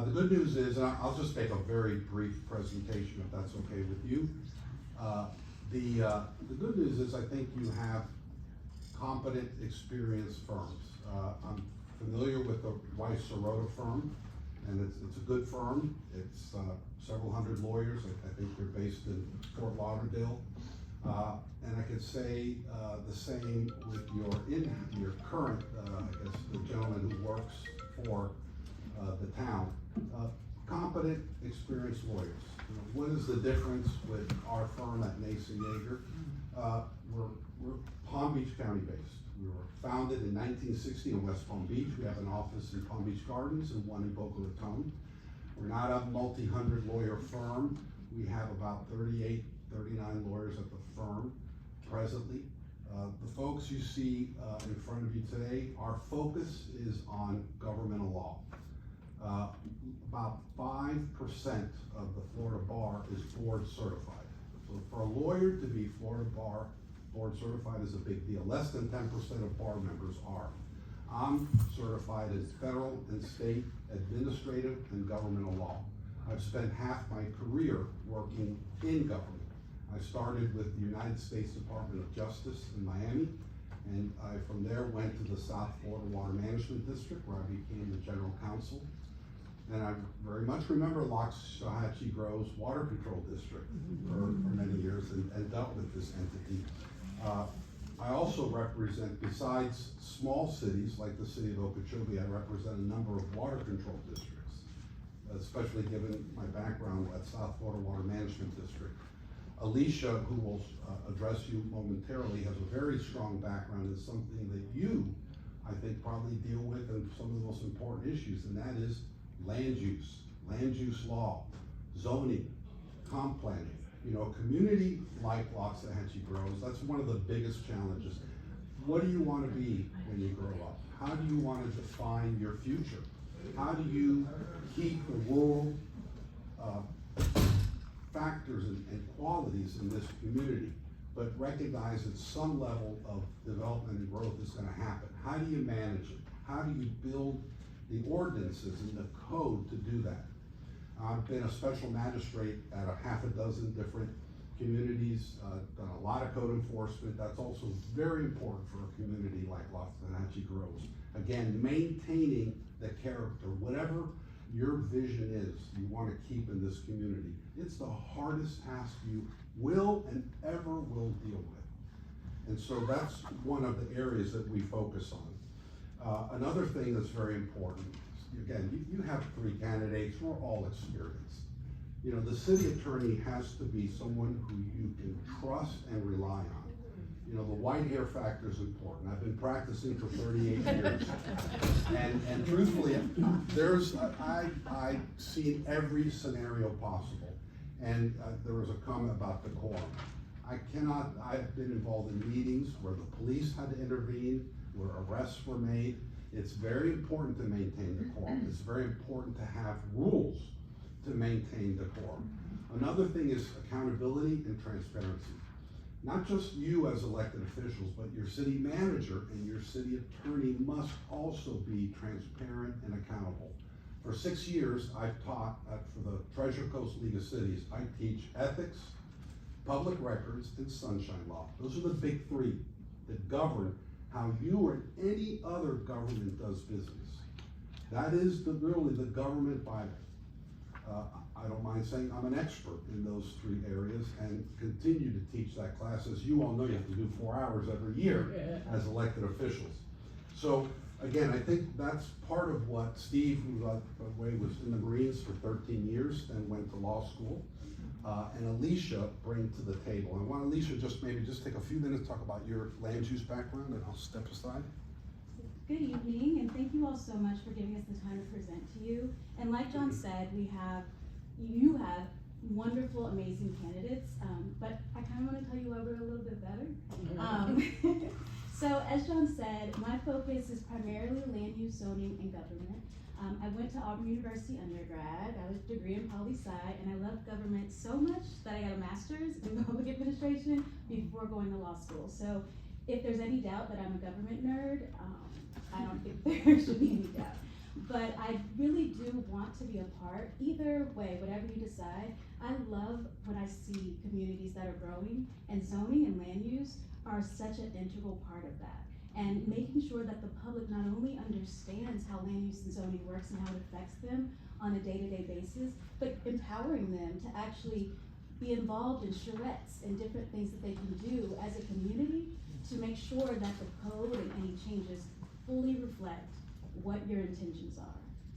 The good news is, and I'll just make a very brief presentation if that's okay with you. The good news is I think you have competent, experienced firms. I'm familiar with the Weiss Sirota firm, and it's a good firm. It's several hundred lawyers. I think they're based in Fort Lauderdale. And I could say, the same with your current, I guess, the gentleman who works for, the town. Competent, experienced lawyers. You know, what is the difference with our firm at Nason Yeager? We're Palm Beach County based. We were founded in 1960 in West Palm Beach. We have an office in Palm Beach Gardens and one in Boca Raton. We're not a multi-hundred lawyer firm. We have about 38, 39 lawyers at the firm presently. The folks you see in front of you today, our focus is on governmental law. About 5% of the Florida bar is board certified. So for a lawyer to be Florida bar board certified is a big deal. Less than 10% of bar members are. I'm certified as federal and state administrative and governmental law. I've spent half my career working in government. I started with the United States Department of Justice in Miami, and I from there went to the South Florida Water Management District, where I became the general counsel. And I very much remember Loxahatchee Groves Water Control District for many years and dealt with this entity. I also represent, besides small cities like the city of Okeechobee, I represent a number of water control districts, especially given my background at South Florida Water Management District. Alicia, who will address you momentarily, has a very strong background in something that you, I think, probably deal with in some of the most important issues, and that is land use law, zoning, comp planning. You know, a community like Loxahatchee Groves, that's one of the biggest challenges. What do you want to be when you grow up? How do you want to define your future? How do you keep the rural factors and qualities in this community, but recognize that some level of development and growth is going to happen? How do you manage it? How do you build the ordinances and the code to do that? I've been a special magistrate at a half a dozen different communities, done a lot of code enforcement. That's also very important for a community like Loxahatchee Groves. Again, maintaining the character, whatever your vision is you want to keep in this community. It's the hardest task you will and ever will deal with. And so that's one of the areas that we focus on. Another thing that's very important, again, you have three candidates who are all experienced. You know, the city attorney has to be someone who you can trust and rely on. You know, the white hair factor is important. I've been practicing for 38 years. And truthfully, I've seen every scenario possible. And there was a comment about decorum. I've been involved in meetings where the police had to intervene, where arrests were made. It's very important to maintain decorum. It's very important to have rules to maintain decorum. Another thing is accountability and transparency. Not just you as elected officials, but your city manager and your city attorney must also be transparent and accountable. For 6 years, I've taught for the Treasure Coast League of Cities. I teach ethics, public records, and sunshine law. Those are the big three that govern how you or any other government does business. That is really the government Bible. I don't mind saying I'm an expert in those three areas and continue to teach that class. As you all know, you have to do 4 hours every year as elected officials. So again, I think that's part of what Steve, who by the way was in the Marines for 13 years, then went to law school, and Alicia bring to the table. I want Alicia maybe just take a few minutes to talk about your land use background, and I'll step aside. Good evening, and thank you all so much for giving us the time to present to you. And like John said, you have wonderful, amazing candidates, but I kind of want to tell you why we're a little bit better. So as John said, my focus is primarily land use, zoning, and government. I went to Auburn University undergrad. I was a degree in poli-sci, and I loved government so much that I got a master's in public administration before going to law school. So if there's any doubt that I'm a government nerd, I don't think there should be any doubt. But I really do want to be a part, either way, whatever you decide. I love when I see communities that are growing, and zoning and land use are such an integral part of that. And making sure that the public not only understands how land use and zoning works and how it affects them on a day-to-day basis, but empowering them to actually be involved in charrettes and different things that they can do as a community to make sure that the code and any changes fully reflect what your intentions are.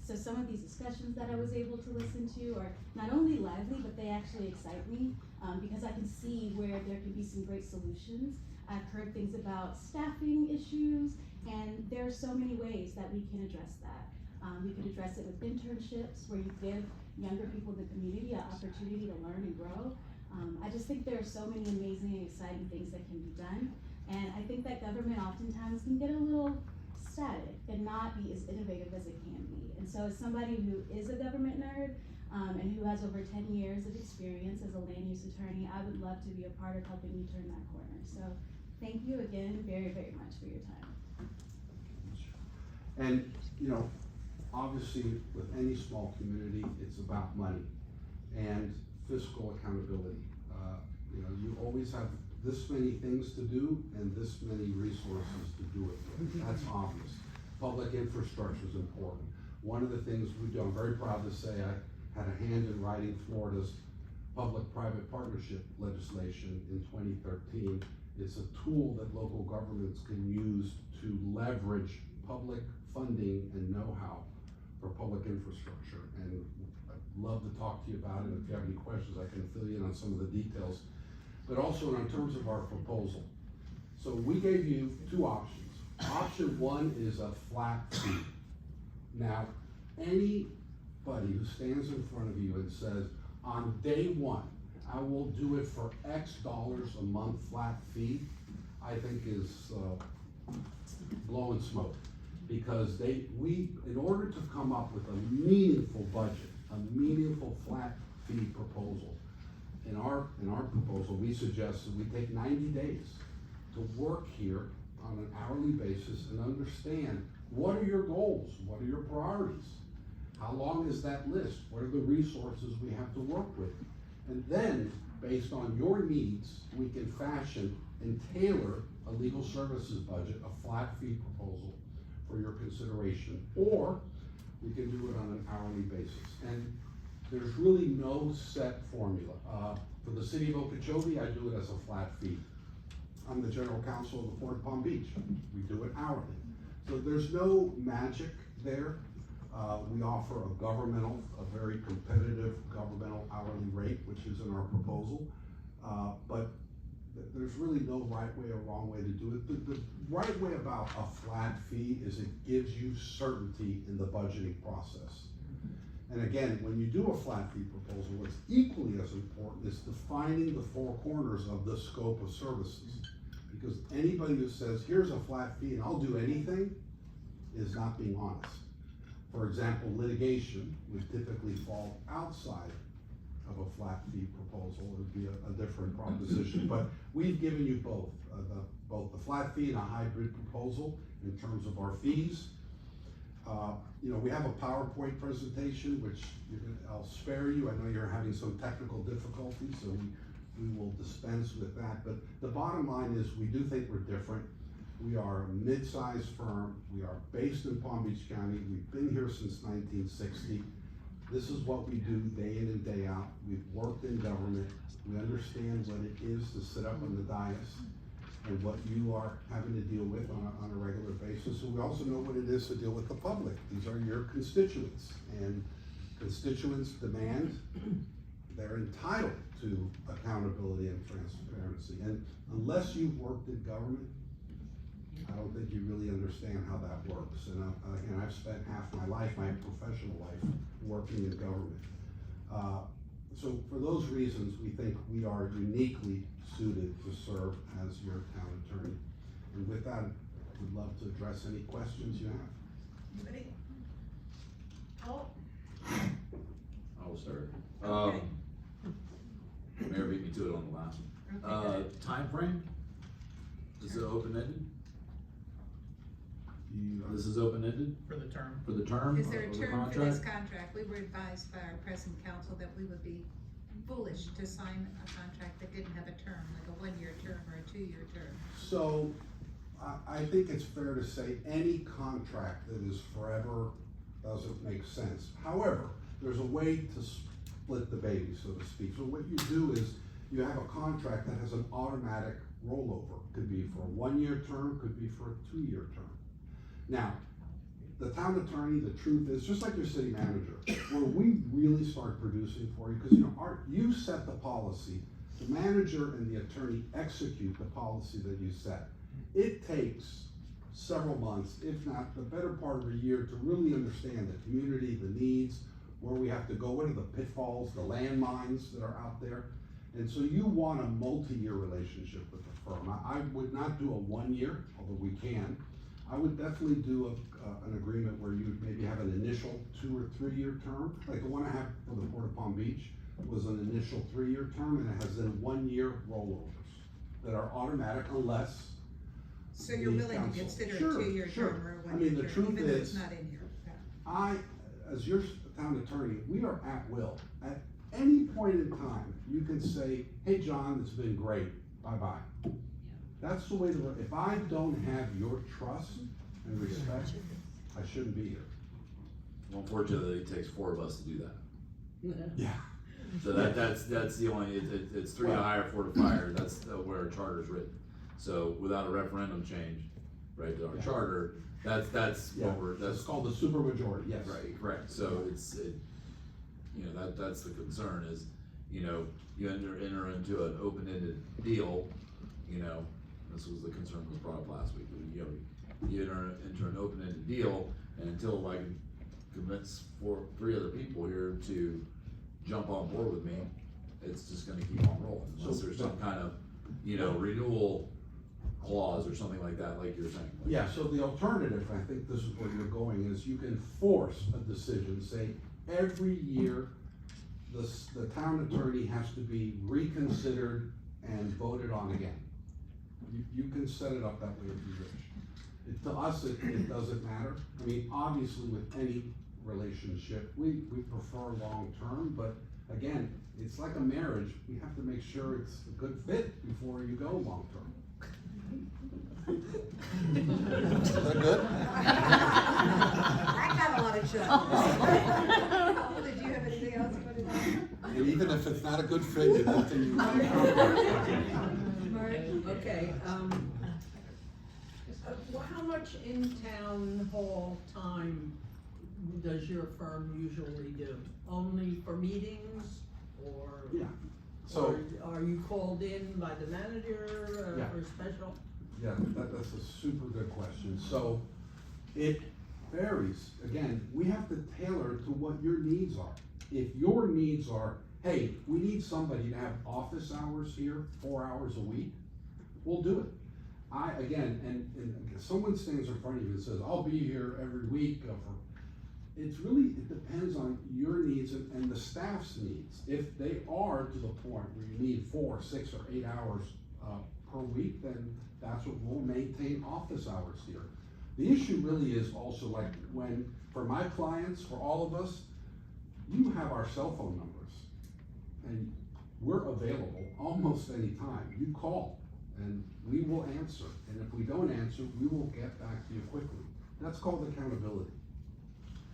So some of these discussions that I was able to listen to are not only lively, but they actually excite me, because I can see where there can be some great solutions. I've heard things about staffing issues, and there are so many ways that we can address that. We could address it with internships, where you give younger people in the community an opportunity to learn and grow. I just think there are so many amazing and exciting things that can be done. And I think that government oftentimes can get a little static and not be as innovative as it can be. And so as somebody who is a government nerd, and who has over 10 years of experience as a land use attorney, I would love to be a part of helping you turn that corner. So thank you again very, very much for your time. And, you know, obviously with any small community, it's about money and fiscal accountability. You know, you always have this many things to do and this many resources to do it with. That's obvious. Public infrastructure is important. One of the things we do, I'm very proud to say I had a hand in writing Florida's public-private partnership legislation in 2013. It's a tool that local governments can use to leverage public funding and know-how for public infrastructure. And I'd love to talk to you about it. If you have any questions, I can fill you in on some of the details. But also in terms of our proposal. So we gave you two options. Option one is a flat fee. Now, anybody who stands in front of you and says, on day one, I will do it for X dollars a month flat fee, I think is blowing smoke. Because in order to come up with a meaningful budget, a meaningful flat fee proposal, in our proposal, we suggest that we take 90 days to work here on an hourly basis and understand what are your goals, what are your priorities, how long is that list, what are the resources we have to work with, and then based on your needs, we can fashion and tailor a legal services budget, a flat fee proposal for your consideration, or we can do it on an hourly basis. And there's really no set formula. For the city of Okeechobee, I do it as a flat fee. I'm the general counsel of the Port of Palm Beach. We do it hourly. So there's no magic there. We offer a very competitive governmental hourly rate, which is in our proposal. But there's really no right way or wrong way to do it. The right way about a flat fee is it gives you certainty in the budgeting process. And again, when you do a flat fee proposal, what's equally as important is defining the four corners of the scope of services. Because anybody who says, here's a flat fee and I'll do anything, is not being honest. For example, litigation would typically fall outside of a flat fee proposal. It would be a different proposition. But we've given you both the flat fee and a hybrid proposal in terms of our fees. You know, we have a PowerPoint presentation, which I'll spare you. I know you're having some technical difficulties, so we will dispense with that. But the bottom line is we do think we're different. We are a mid-sized firm. We are based in Palm Beach County. We've been here since 1960. This is what we do day in and day out. We've worked in government. We understand what it is to sit up on the dais and what you are having to deal with on a regular basis. And we also know what it is to deal with the public. These are your constituents, and constituents demand, they're entitled to accountability and transparency. And unless you've worked in government, I don't think you really understand how that works. And again, I've spent half my life, my professional life, working in government. So for those reasons, we think we are uniquely suited to serve as your town attorney. And with that, I would love to address any questions you have. Anybody? Oh, I'll start. okay. Mayor beat me to it on the last one. Okay. Time frame? Is it open-ended? This is open-ended For the term. for the term Is there a of the term for this contract? contract? We were advised by our present counsel that we would be foolish to sign a contract that didn't have a term, like a 1-year term or a 2-year term. So I think it's fair to say any contract that is forever doesn't make sense. However, there's a way to split the baby, so to speak. So what you do is, you have a contract that has an automatic rollover. Could be for a 1-year term, could be for a 2-year term. Now, the town attorney, the truth is, just like your city manager, where we really start producing for you, because you know, you set the policy, the manager and the attorney execute the policy that you set. It takes several months, if not the better part of a year, to really understand the community, the needs, where we have to go, what are the pitfalls, the landmines that are out there. And so you want a multi-year relationship with the firm. I would not do a 1 year, although we can. I would definitely do an agreement where you would maybe have an initial 2 or 3 year term, like the one I have for the Port of Palm Beach was an initial 3-year term, and it has then 1-year rollovers that are automatic unless. So you're the willing to council- consider Sure, a 2-year sure. term or a I 1-year mean, the term, truth even though it's is, not in here? as your town attorney, we are at will. At any point in time, you can say, hey, John, it's been great, bye-bye. That's the way to work. If I don't have your trust and respect, I shouldn't be here. Well, unfortunately, it takes 4 of us to do that. Yeah. So that's the only, it's 3 to hire, 4 to fire, that's where our charter's written. So without a referendum change, right, to our charter, that's what we're, It's called the supermajority, yes. right, correct. So you know, that's the concern is, you know, you enter into an open-ended deal, you know, this was the concern that was brought up last week, you know, you enter an open-ended deal, and until I can convince 3 other people here to jump on board with me, it's just gonna keep on rolling, unless there's some kind of, you know, renewal clause or something like that, like you're saying. Yeah, so the alternative, I think this is where you're going, is you can force a decision, say, every year, the town attorney has to be reconsidered and voted on again. You can set it up that way if you wish. To us, it doesn't matter. I mean, obviously with any relationship, we prefer long-term, but again, it's like a marriage. We have to make sure it's a good fit before you go long-term. Is that good? I got a lot of chuckles. Did you have anything else you wanted to say? And even if it's not a good fit, you continue. Okay, how much in-town hall time does your firm usually do? Only for meetings, or? Yeah, so. Or are you called in by the manager Yeah. for special? Yeah, that's a super good question. So it varies. Again, we have to tailor to what your needs are. If your needs are, hey, we need somebody to have office hours here 4 hours a week, we'll do it. And if someone stands in front of you and says, I'll be here every week, it depends on your needs and the staff's needs. If they are to the point where you need 4, 6, or 8 hours per week, then that's what we'll maintain office hours here. The issue really is also like when, for my clients, for all of us, you have our cell phone numbers and we're available almost any time. You call and we will answer. And if we don't answer, we will get back to you quickly. That's called accountability.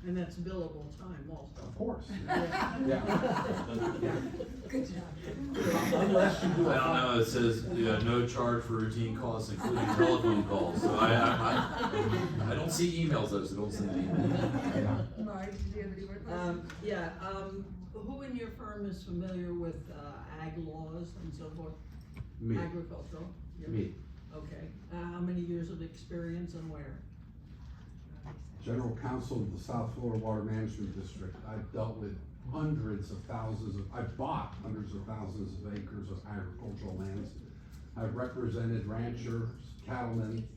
And that's billable time also. Of course. Good job. Unless you do I don't know, it says, no charge for routine costs, including telephone calls, so I don't see emails though, so don't send any emails. Marge, did you have any more questions? Who in your firm is familiar with, ag laws and so forth? Me. Agricultural? Me. Okay, how many years of experience and where? General Counsel of the South Florida Water Management District. I've dealt with I've bought hundreds of thousands of acres of agricultural lands. I've represented ranchers, cattlemen,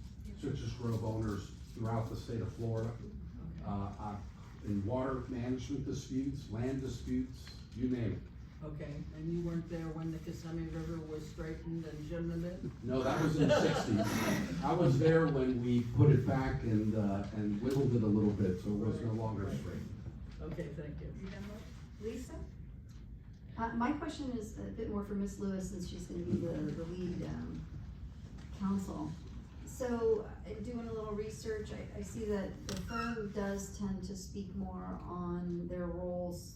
citrus grove owners throughout the state of Florida. In water management disputes, land disputes, you name it. Okay, and you weren't there when the Kissimmee River was straightened and Jim the Bit? No, that was in the 60s. I was there when we put it back and whittled it a little bit, so it was no longer straight. Okay, thank you. Lisa? My question is a bit more for Ms. Lewis, since she's gonna be the lead, counsel. So, doing a little research, I see that the firm does tend to speak more on their roles,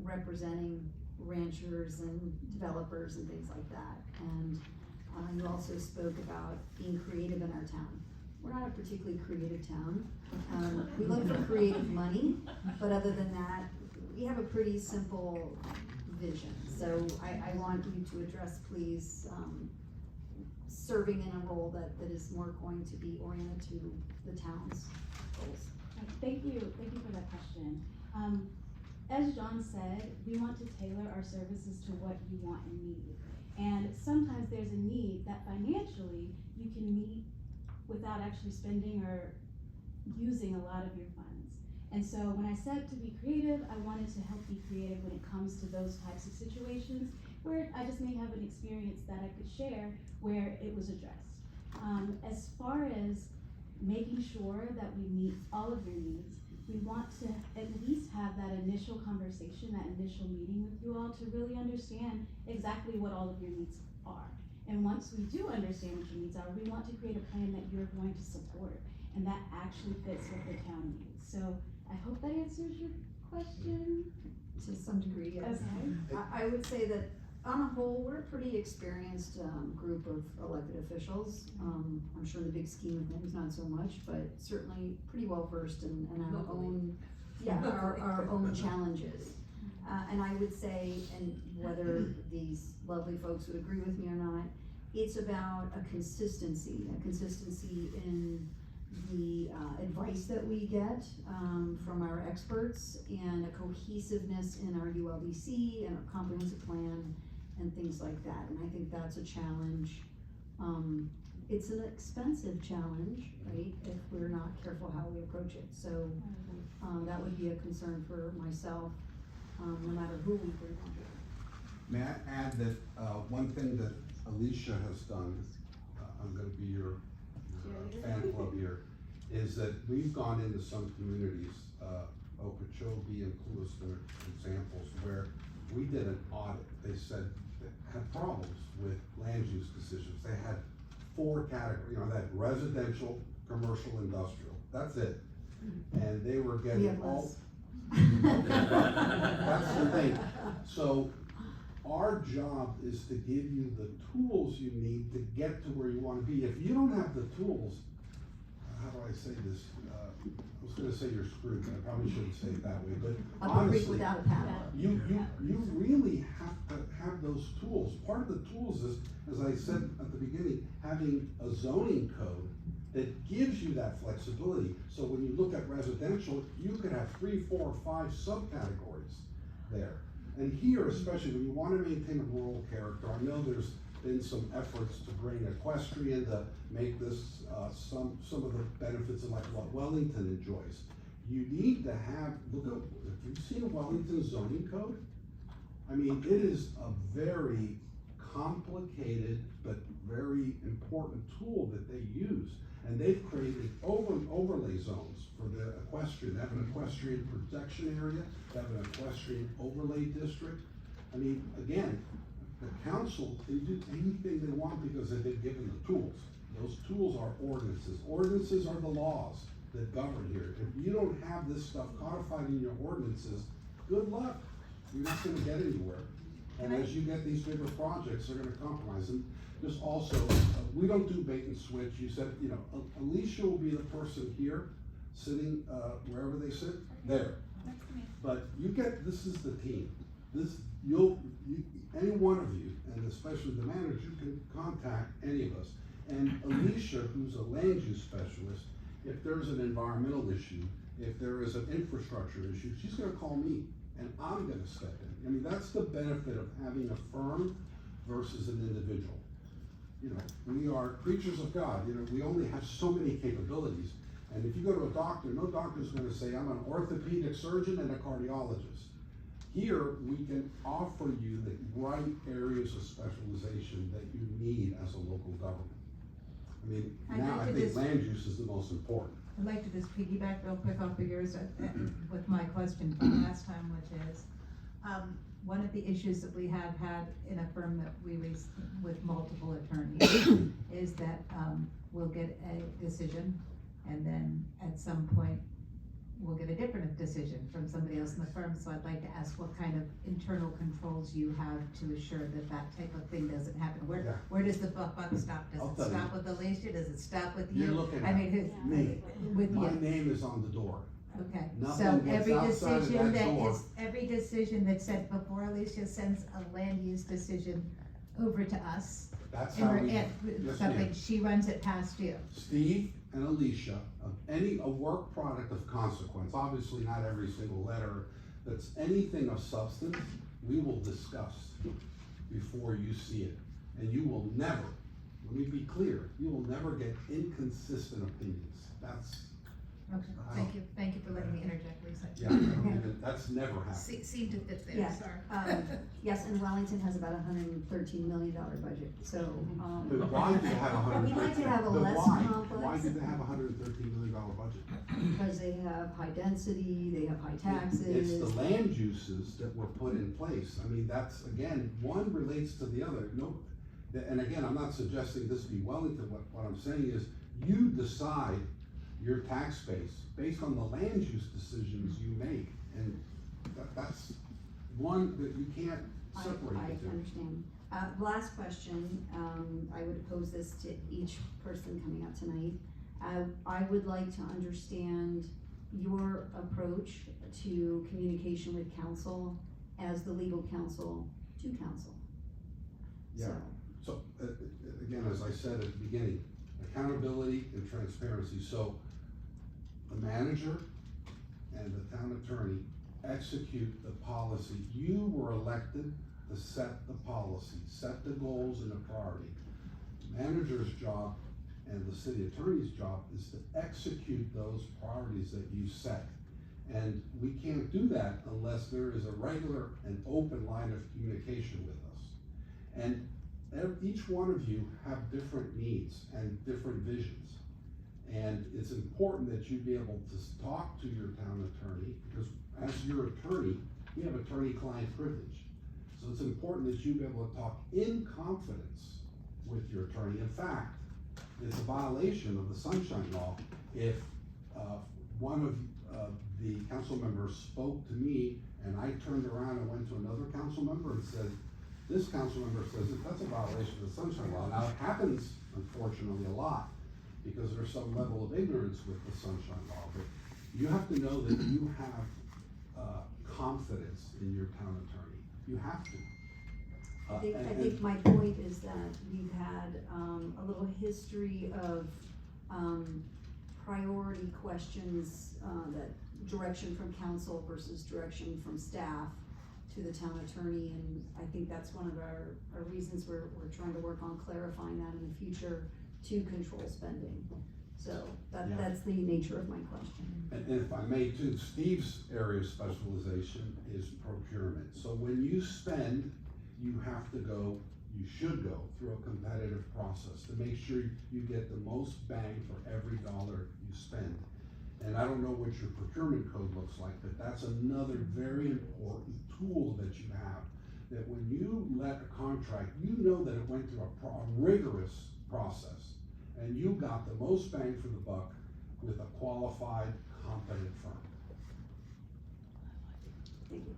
representing ranchers and developers and things like that. And you also spoke about being creative in our town. We're not a particularly creative town. We look for creative money, but other than that, we have a pretty simple vision. So I want you to address, please, serving in a role that is more going to be oriented to the town's goals. Thank you for that question. As John said, we want to tailor our services to what you want and need. And sometimes there's a need that financially you can meet without actually spending or using a lot of your funds. And so when I said to be creative, I wanted to help be creative when it comes to those types of situations where I just may have an experience that I could share where it was addressed. As far as making sure that we meet all of your needs, we want to at least have that initial conversation, that initial meeting with you all to really understand exactly what all of your needs are. And once we do understand what your needs are, we want to create a plan that you're going to support and that actually fits what the town needs. So I hope that answers your question. To some degree, yes. Okay. I would say that on a whole, we're a pretty experienced group of elected officials. I'm sure in the big scheme of things, not so much, but certainly pretty well versed in our own, our own challenges. And I would say, and whether these lovely folks would agree with me or not, it's about a consistency in the advice that we get from our experts, and a cohesiveness in our ULDC and our comprehensive plan and things like that. And I think that's a challenge. It's an expensive challenge, right, if we're not careful how we approach it. So that would be a concern for myself, no matter who we bring on board. May I add that one thing that Alicia has done, I'm gonna be your fan club here, is that we've gone into some communities, Okeechobee and Clueston are examples, where we did an audit. They said they had problems with land use decisions. They had 4 categories, they had residential, commercial, industrial, that's it. And they were We getting have all. less. That's the thing. So our job is to give you the tools you need to get to where you want to be. If you don't have the tools, how do I say this? I was gonna say you're screwed, but I probably shouldn't say it that way, but honestly, without a paddle. you really have to have those tools. Part of the tools is, as I said at the beginning, having a zoning code that gives you that flexibility. So when you look at residential, you could have 3, 4, or 5 subcategories there. And here, especially when you want to maintain a rural character, I know there's been some efforts to bring equestrian to make this some of the benefits of like what Wellington enjoys. You need to have, look at, if you've seen a Wellington zoning code, I mean, it is a very complicated but very important tool that they use. And they've created overlay zones for the equestrian. They have an equestrian protection area, they have an equestrian overlay district. I mean, again, the council can do anything they want because they've been given the tools. Those tools are ordinances. Ordinances are the laws that govern here. If you don't have this stuff codified in your ordinances, good luck. You're not gonna get anywhere. And as you get these bigger projects, they're gonna compromise. And just also, we don't do bait and switch. You said, Alicia will be the person here, sitting wherever they sit, there. But this is the team. Any one of you, and especially the manager, you can contact any of us. And Alicia, who's a land use specialist, if there's an environmental issue, if there is an infrastructure issue, she's gonna call me, and I'm gonna step in. I mean, that's the benefit of having a firm versus an individual. We are creatures of God. We only have so many capabilities. And if you go to a doctor, no doctor's gonna say, I'm an orthopedic surgeon and a cardiologist. Here, we can offer you the right areas of specialization that you need as a local government. I mean, now I think land use is the most important. I'd like to just piggyback real quick off of yours with my question from last time, which is, one of the issues that we have had in a firm that we raised with multiple attorneys is that we'll get a decision, and then at some point, we'll get a different decision from somebody else in the firm, so I'd like to ask what kind of internal controls you have to assure that that type of thing doesn't happen. Yeah. Where does the buck stop? I'll Does tell it you. stop with Alicia? Does it stop with you? You're looking I at mean, me. with My you, name is on the door. okay. Nothing So gets every outside of decision that that door. is, every decision that's sent before Alicia sends a land use decision over to us. That's And how we're, we, and yes, something, ma'am. she runs it past you. Steve and Alicia, a work product of consequence, obviously not every single letter, that's anything of substance, we will discuss before you see it. And you will never, let me be clear, you will never get inconsistent opinions. That's, Okay, thank you for letting me interject, Lisa. yeah, I don't even, that's never happened. Seemed to fit there, Yes, sorry. yes, and Wellington has about $113 million budget, so, But why do you have a hundred? We'd like to have a but less why? complex- Why do they have $113 million budget? because they have high density, they have high It's taxes. the land uses that were put in place. I mean, that's, again, one relates to the other. No, and again, I'm not suggesting this be Wellington. What I'm saying is, you decide your tax base based on the land use decisions you make. And that's one that you can't separate I the two. understand. Last question, I would pose this to each person coming out tonight. I would like to understand your approach to communication with council as the legal counsel to council. Yeah. So, So, again, as I said at the beginning, accountability and transparency. So, the manager and the town attorney execute the policy. You were elected to set the policy, set the goals and the priority. The manager's job and the city attorney's job is to execute those priorities that you set. And we can't do that unless there is a regular and open line of communication with us. And each one of you have different needs and different visions. And it's important that you be able to talk to your town attorney, because as your attorney, we have attorney-client privilege. So it's important that you be able to talk in confidence with your attorney. In fact, it's a violation of the Sunshine Law if one of the council members spoke to me and I turned around and went to another council member and said, this council member says that that's a violation of the Sunshine Law. Now, it happens, unfortunately, a lot because there's some level of ignorance with the Sunshine Law, but you have to know that you have confidence in your town attorney. You have to. I think my point is that we've had, a little history of, priority questions, that direction from council versus direction from staff to the town attorney, and I think that's one of our reasons we're trying to work on clarifying that in the future to control spending. So Yeah. that's the nature of my question. And if I may too, Steve's area of specialization is procurement. So when you spend, you have to go, you should go through a competitive process to make sure you get the most bang for every dollar you spend. And I don't know what your procurement code looks like, but that's another very important tool that you have. That when you let a contract, you know that it went through a rigorous process. And you got the most bang for the buck with a qualified, competent firm. Thank you.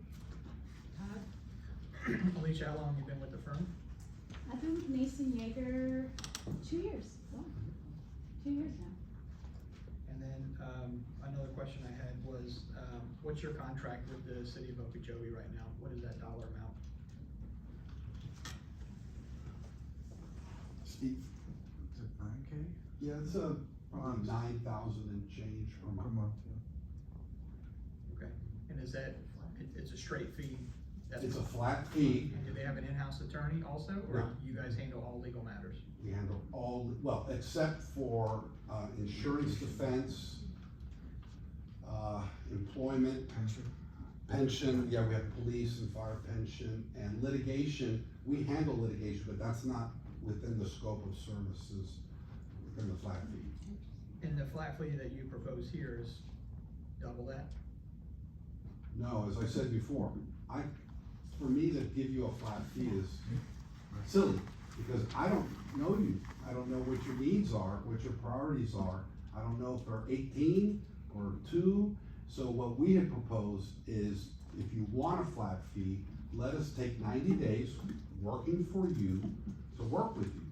Alicia, how long have you been with the firm? I've been with Mason Yeager 2 years. Oh, 2 years now. And then, another question I had was, what's your contract with the city of Okeechobee right now? What is that dollar amount? Steve? Is it 9K? Yeah, it's probably 9,000 and change per Per month. month, Okay, and is that, it's a straight fee? That's- It's a flat fee. And do they have an in-house attorney also, or No. you guys handle all legal matters? We handle all, well, except for, insurance defense, employment, pension, yeah, we have police and fire pension, and litigation. We handle litigation, but that's not within the scope of services within the flat fee. And the flat fee that you propose here is double that? No, as I said before, for me to give you a flat fee is silly, because I don't know you. I don't know what your needs are, what your priorities are. I don't know if they're 18 or 2, So what we had proposed is, if you want a flat fee, let us take 90 days working for you, to work with you,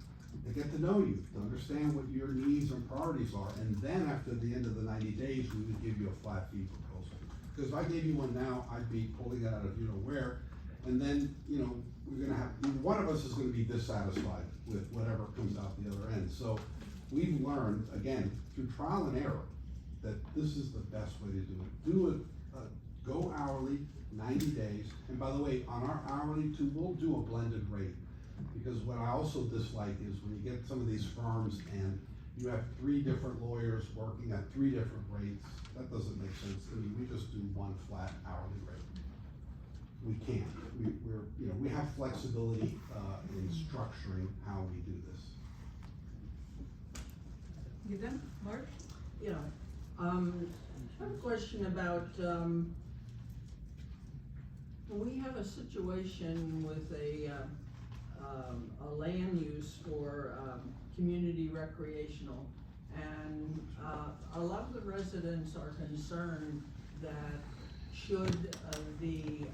to get to know you, to understand what your needs and priorities are, and then after the end of the 90 days, we would give you a flat fee proposal. Because if I gave you one now, I'd be pulling it out of you know where, and then, you know, we're gonna have, one of us is gonna be dissatisfied with whatever comes out the other end. So we've learned, again, through trial and error, that this is the best way to do it. Do it, go hourly, 90 days, and by the way, on our hourly too, we'll do a blended rate. Because what I also dislike is when you get some of these firms and you have 3 different lawyers working at 3 different rates, that doesn't make sense to me. We just do one flat hourly rate. We can't, we're, you know, we have flexibility, in structuring how we do this. You done, Mark? Yeah, I have a question about, we have a situation with a land use for, community recreational. And, a lot of the residents are concerned that should, the,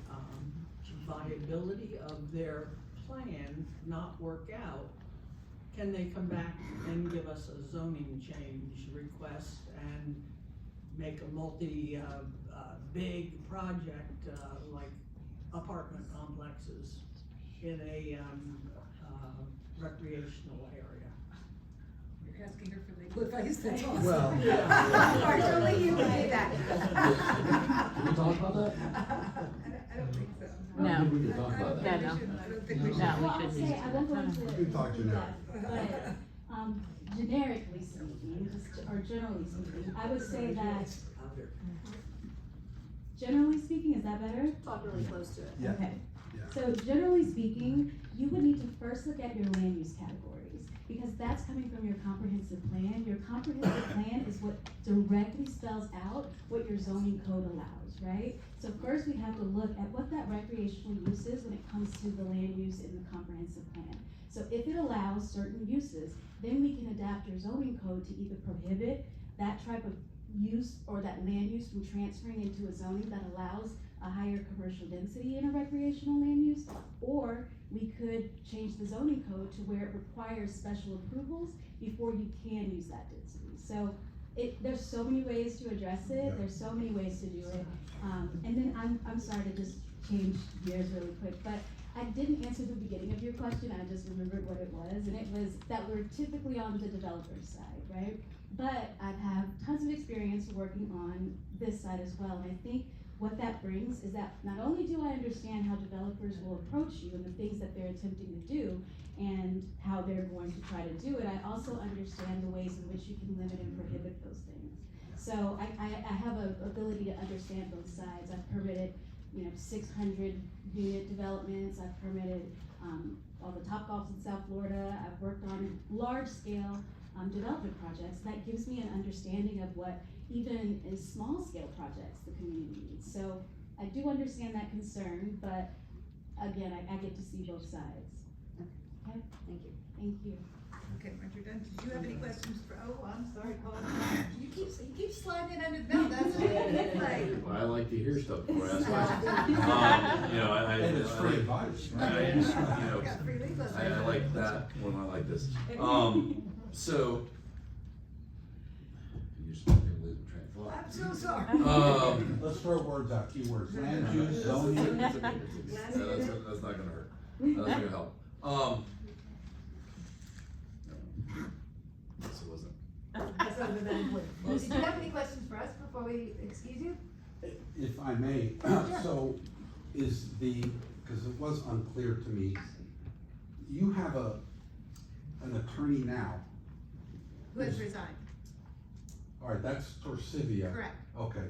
viability of their plan not work out, can they come back and give us a zoning change request and make a big project, like apartment complexes in a, recreational area? You're asking her for legal advice, that's awesome. Well, Unfortunately, you can do that. Can we talk about that? I don't think so. I don't think we can talk about that. I don't think we should. Well, I'll say, I won't go into We can talk generic. depth, but, generically speaking, or generally speaking, I would say that, generally speaking, is that better? Talk really close to it. Yeah. Okay. Yeah. So generally speaking, you would need to first look at your land use categories, because that's coming from your comprehensive plan. Your comprehensive plan is what directly spells out what your zoning code allows, right? So first we have to look at what that recreational use is when it comes to the land use in the comprehensive plan. So if it allows certain uses, then we can adapt your zoning code to either prohibit that type of use or that land use from transferring into a zoning that allows a higher commercial density in a recreational land use, or we could change the zoning code to where it requires special approvals before you can use that density. So there's so many ways to address it, there's so many ways to do it. And then I'm sorry to just change gears really quick, but I didn't answer the beginning of your question, I just remembered what it was, and it was that we're typically on the developer's side, right? But I've had tons of experience working on this side as well, and I think what that brings is that not only do I understand how developers will approach you and the things that they're attempting to do and how they're going to try to do it, I also understand the ways in which you can limit and prohibit those things. So I have an ability to understand both sides. I've permitted, 600 unit developments. I've permitted all the Topgolfs in South Florida. I've worked on large scale development projects. That gives me an understanding of what even in small scale projects the community needs. So I do understand that concern, but again, I get to see both sides. Okay? Thank you. Thank you. Okay, Mark, you're done. Did you have any questions for, I'm sorry, Paul. You keep sliding it under the belt, that's what it looks like. I like to hear stuff before I ask questions. And it's free advice, right? Got free legal advice. I like that when I like this. So. You're just gonna lose my train of thought. I'm so sorry. Let's throw words out, keywords, land use, zoning. That's not gonna hurt. That's not gonna help. This wasn't. That's other than important. Did you have any questions for us before we excuse you? If I may, so is because it was unclear to me, you have an attorney now. Who has resigned? All right, that's Torsivia. Correct. Okay,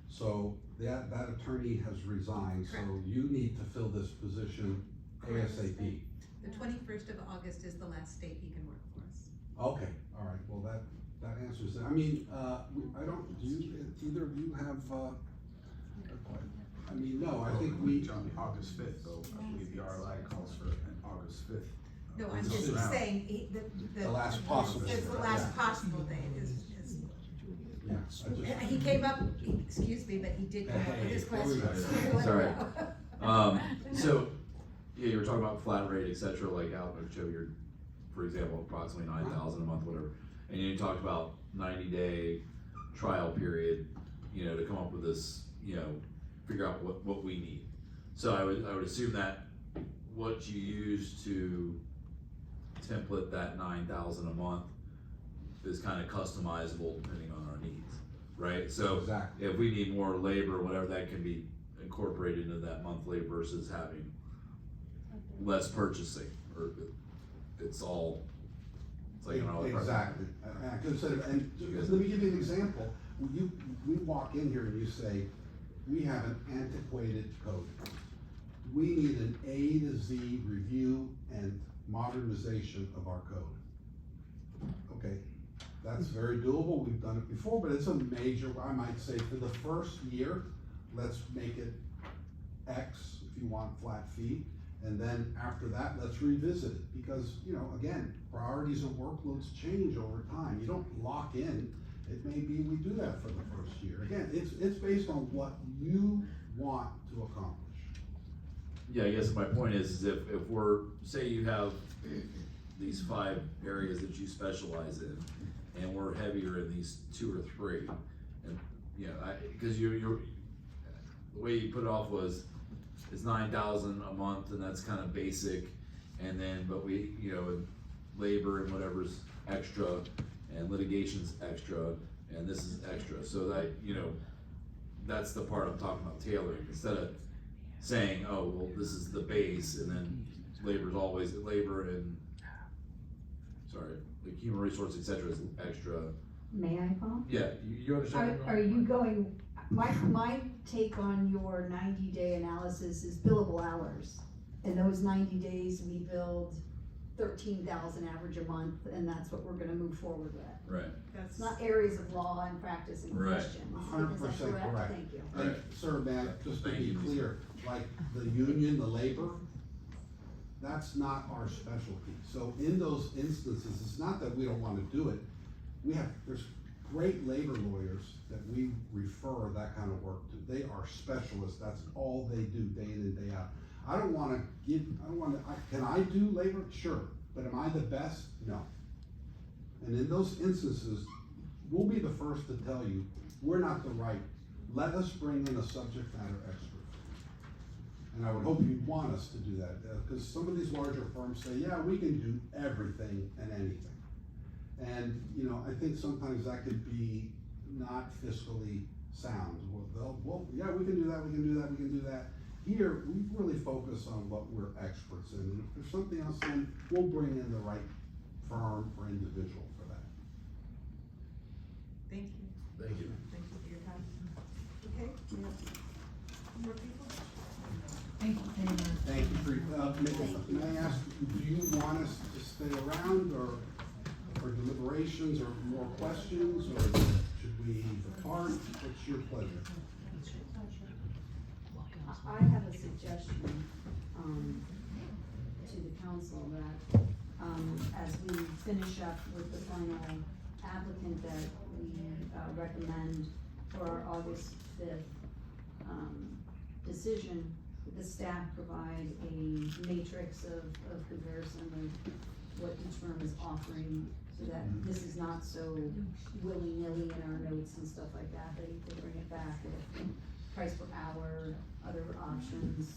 so that attorney has resigned, so Correct. you need to fill this position ASAP. The 21st of August is the last date he can work for us. Okay, all right, well, that answers it. I mean, I don't, do you, either of you have, I mean, no, I think we. On August 5th, though, I believe the RLI calls for August 5th. No, I'm just saying, The last possible. It's the last possible date is. Yeah, I just- He came up, excuse me, but he did come up with his Hey, hey, question. Sorry. So, yeah, you were talking about flat rate, et cetera, like out in Ocho, for example, approximately 9,000 a month, whatever. And you talked about 90-day trial period, to come up with this, figure out what we need. So I would assume that what you use to template that 9,000 a month is kind of customizable depending on our needs, right? So Exactly. if we need more labor, whatever, that can be incorporated into that monthly versus having less purchasing, or it's like an all. Exactly, I consider, and let me give you an example. We walk in here and you say, we have an antiquated code. We need an A to Z review and modernization of our code. Okay, that's very doable, we've done it before, but it's a major, I might say, for the first year, let's make it X if you want flat fee. And then after that, let's revisit it, because, again, priorities and workloads change over time. You don't lock in. It may be we do that for the first year. Again, it's based on what you want to accomplish. Yeah, I guess my point is if say you have these 5 areas that you specialize in, and we're heavier in these 2 or 3, and, because the way you put it off was, it's 9,000 a month, and that's kind of basic, and then, but we, labor and whatever's extra, and litigation's extra, and this is extra, so that, that's the part I'm talking about tailoring, instead of saying, oh, well, this is the base, and then labor's always, labor and, like human resource, et cetera, is extra. May I, Paul? Yeah, you understand? Are you going, my take on your 90-day analysis is billable hours. In those 90 days, we billed 13,000 average a month, and that's what we're gonna move forward with. Right. It's not areas of law and practice and Right. questions. 100% Is that correct. Thank you. And sir, man, just to Thank be you. clear, like the union, the labor, that's not our specialty. So in those instances, it's not that we don't wanna do it. There's great labor lawyers that we refer that kind of work to. They are specialists, that's all they do day in and day out. Can I do labor? Sure, but am I the best? No. And in those instances, we'll be the first to tell you, we're not the right. Let us bring in a subject matter expert. And I would hope you'd want us to do that, because some of these larger firms say, yeah, we can do everything and anything. And, I think sometimes that could be not fiscally sound. Yeah, we can do that, we can do that, we can do that. Here, we really focus on what we're experts in. And if there's something else, then we'll bring in the right firm or individual for that. Thank you. Thank you. Thank you for your time. Okay, we have more people? Thank you. Thank you for, may I ask, do you want us to stay around or for deliberations or more questions, or should we depart? What's your pleasure? I have a suggestion, to the council that, as we finish up with the final applicant that we, recommend for our August 5th, decision, the staff provide a matrix of comparison of what each firm is offering, so that this is not so willy-nilly in our notes and stuff like that. They bring it back with price per hour, other options,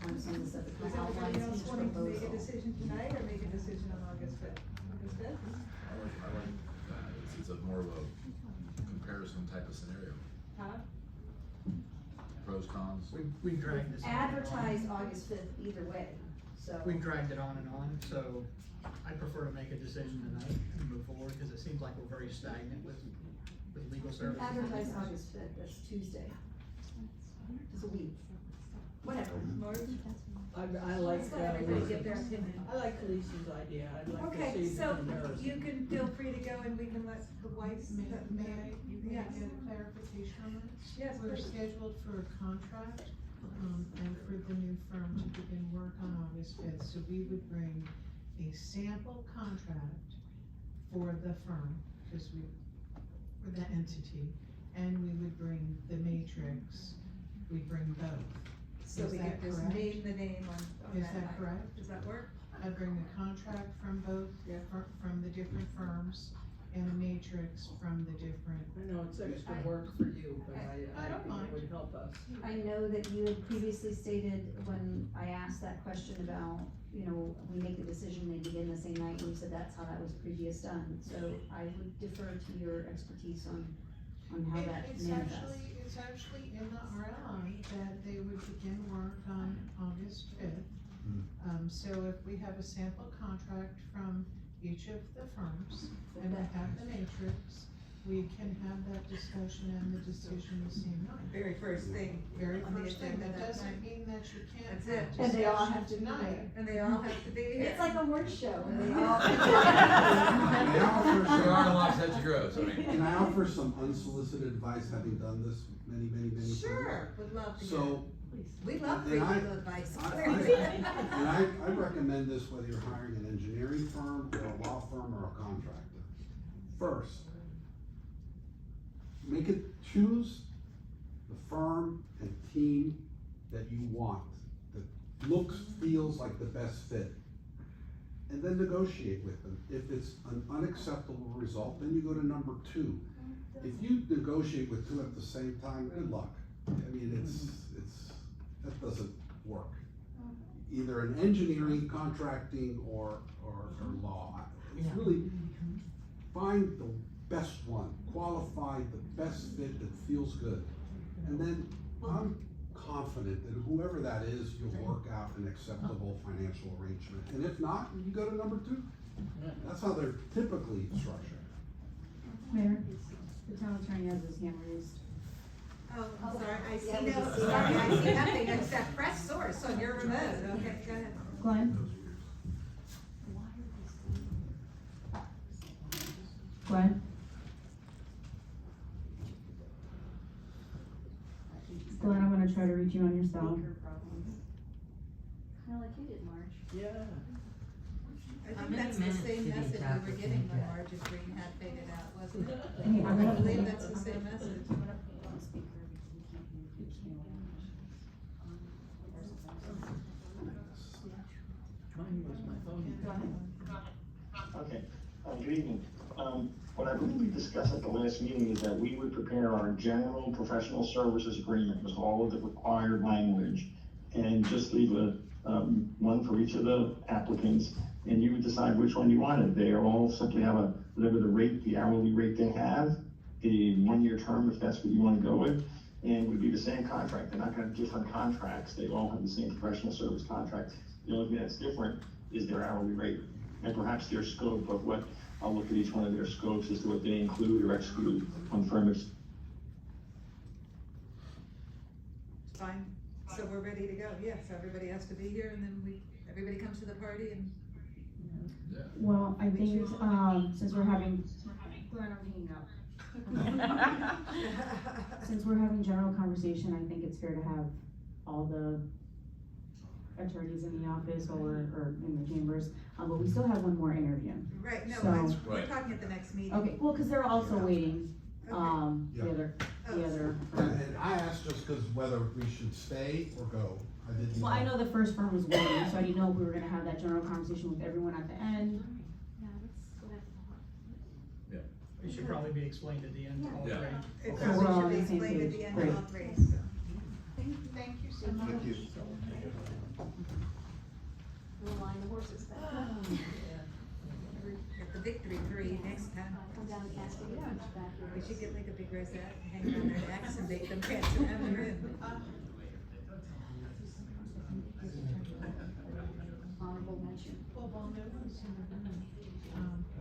kind of some of the stuff that kind of outlines Anybody else each wanting to make a proposal. decision tonight, or make a decision on August 5th? August 5th? I like that, it's a more of a comparison type of scenario, Huh? pros, cons. We dragged this. Advertised August 5th either way, so. We dragged it on, so I prefer to make a decision tonight and move forward, because it seems like we're very stagnant with legal services. Advertised August 5th, that's Tuesday. It's a week. Whatever. I like, Everybody get their opinion. I like Felicia's idea, I'd like to Okay, see so the comparison. you can feel free to go and we can let the whites. May I Yes. get a clarification on that? Yes, We're please. scheduled for a contract, and for the new firm to begin work on August 5th, so we would bring a sample contract for the firm, because we for the entity, and we would bring the matrix, we bring both. So Is we that could just correct? name the name on Is that that night. correct? Does that work? I bring a contract from both, from the different firms, and a matrix from the different. I know it's extra work for you, but I I don't think mind. it would help us. I know that you had previously stated when I asked that question about, you know, we make the decision, they begin the same night, and you said that's how that was previous done. So I would defer to your expertise on how that manifests. It's actually in the RLI that they would begin work on August 5th. So if we have a sample contract from each of the firms, and we have the matrix, we can have that discussion and the decision the same night. Very first thing. Very on the first thing, agenda that that doesn't night. mean that you can't That's have it. And they all have discussion to be tonight. And they all have to be here. It's like a word show, and they Can all. I offer We are in some, Loxahatchee Groves, I mean. can I offer some unsolicited advice, having done this many times? Sure, would love to hear. So, We love and I- free advice. and I recommend this whether you're hiring an engineering firm or a law firm or a contractor. First, choose the firm and team that you want, that looks, feels like the best fit. And then negotiate with them. If it's an unacceptable result, then you go to number two. If you negotiate with two at the same time, good luck. I mean, that doesn't work. Either an engineering, contracting, or law. It's really, find the best one, qualify the best fit that feels good. And then I'm confident that whoever that is, you'll work out an acceptable financial arrangement. And if not, you go to number two. That's how they're typically structured. Mayor, the town attorney has his hand raised. Oh, I'm sorry, I see Yeah, no, we just- sorry, I see nothing except press source on your remote. Okay, go ahead. Glenn? Glenn? Glenn, I'm gonna try to reach you on your cell. Kinda like you did, Marge. Yeah. I think that's the same message we were getting when Marge's green hat faded out, wasn't it? Hey, I'm I gonna- believe that's the same message. Mine was my phone. Okay, good evening. What I believe we discussed at the last meeting is that we would prepare our general professional services agreement with all of the required language and just leave one for each of the applicants, and you would decide which one you wanted. They all simply have whatever the rate, the hourly rate they have, the 1-year term if that's what you want to go with, and would be the same contract. They're not gonna have different contracts. They all have the same professional service contract. The only thing that's different is their hourly rate and perhaps their scope of what, I'll look at each one of their scopes as to what they include or exclude on firms. Fine, so we're ready to go, yes, everybody has to be here and then everybody comes to the party and. Well, I think, since we're having, Glenn, I'm hanging up. since we're having general conversation, I think it's fair to have all the attorneys in the office or in the chambers, but we still have one more interview. Right, no, So- we're talking at the next meeting. Okay, well, cause they're also waiting, Okay. Yeah. the other. And I asked just because whether we should stay or go. I didn't know. Well, I know the first firm was waiting, so I didn't know if we were gonna have that general conversation with everyone at the end. Yeah, let's go ahead. It should probably be explained at the end to all Yeah. three. It So we're all probably on should the be same explained at page. the end Great. of all three, so. Thank you so much. Thank you. We'll line the horses back. At the victory three next time. Come down and cast it back We should get like a big rosette, hang it on their necks and make them dance around the room. Honorable mention. Well, no one's in the room,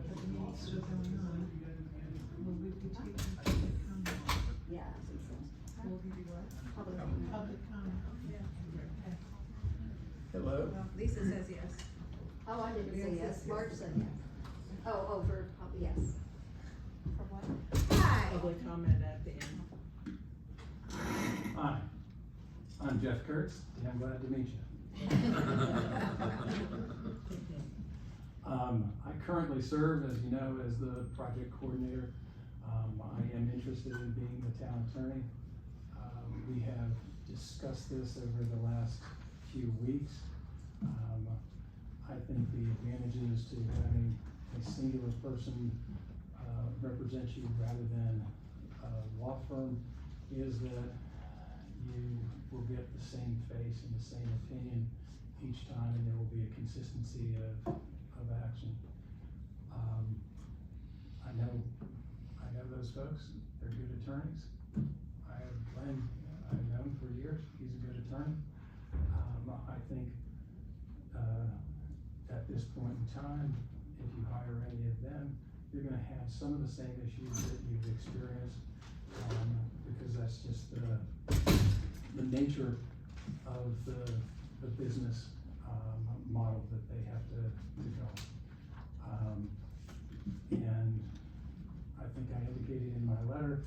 but the meeting's still going on. Will we be taking public comment? Yeah, I think so. Will we be what? Public comment. Public comment. Okay. Hello? Well, Lisa says yes. Oh, I didn't say yes, Marge said yes. Oh, for, yes. For what? Hi. Public comment at the end. Hi, I'm Jeff Kurtz, and I'm glad to meet you. I currently serve, as you know, as the project coordinator I am interested in being the town attorney. We have discussed this over the last few weeks. I think the advantages to having a singular person represent you rather than a law firm is that you will get the same face and the same opinion each time, and there will be a consistency of action. I know those folks, they're good attorneys. I have Glenn, I've known for years, he's a good attorney. I think, at this point in time, if you hire any of them, you're gonna have some of the same issues that you've experienced, because that's just the nature of the business, model that they have to go. And I think I indicated in my letter,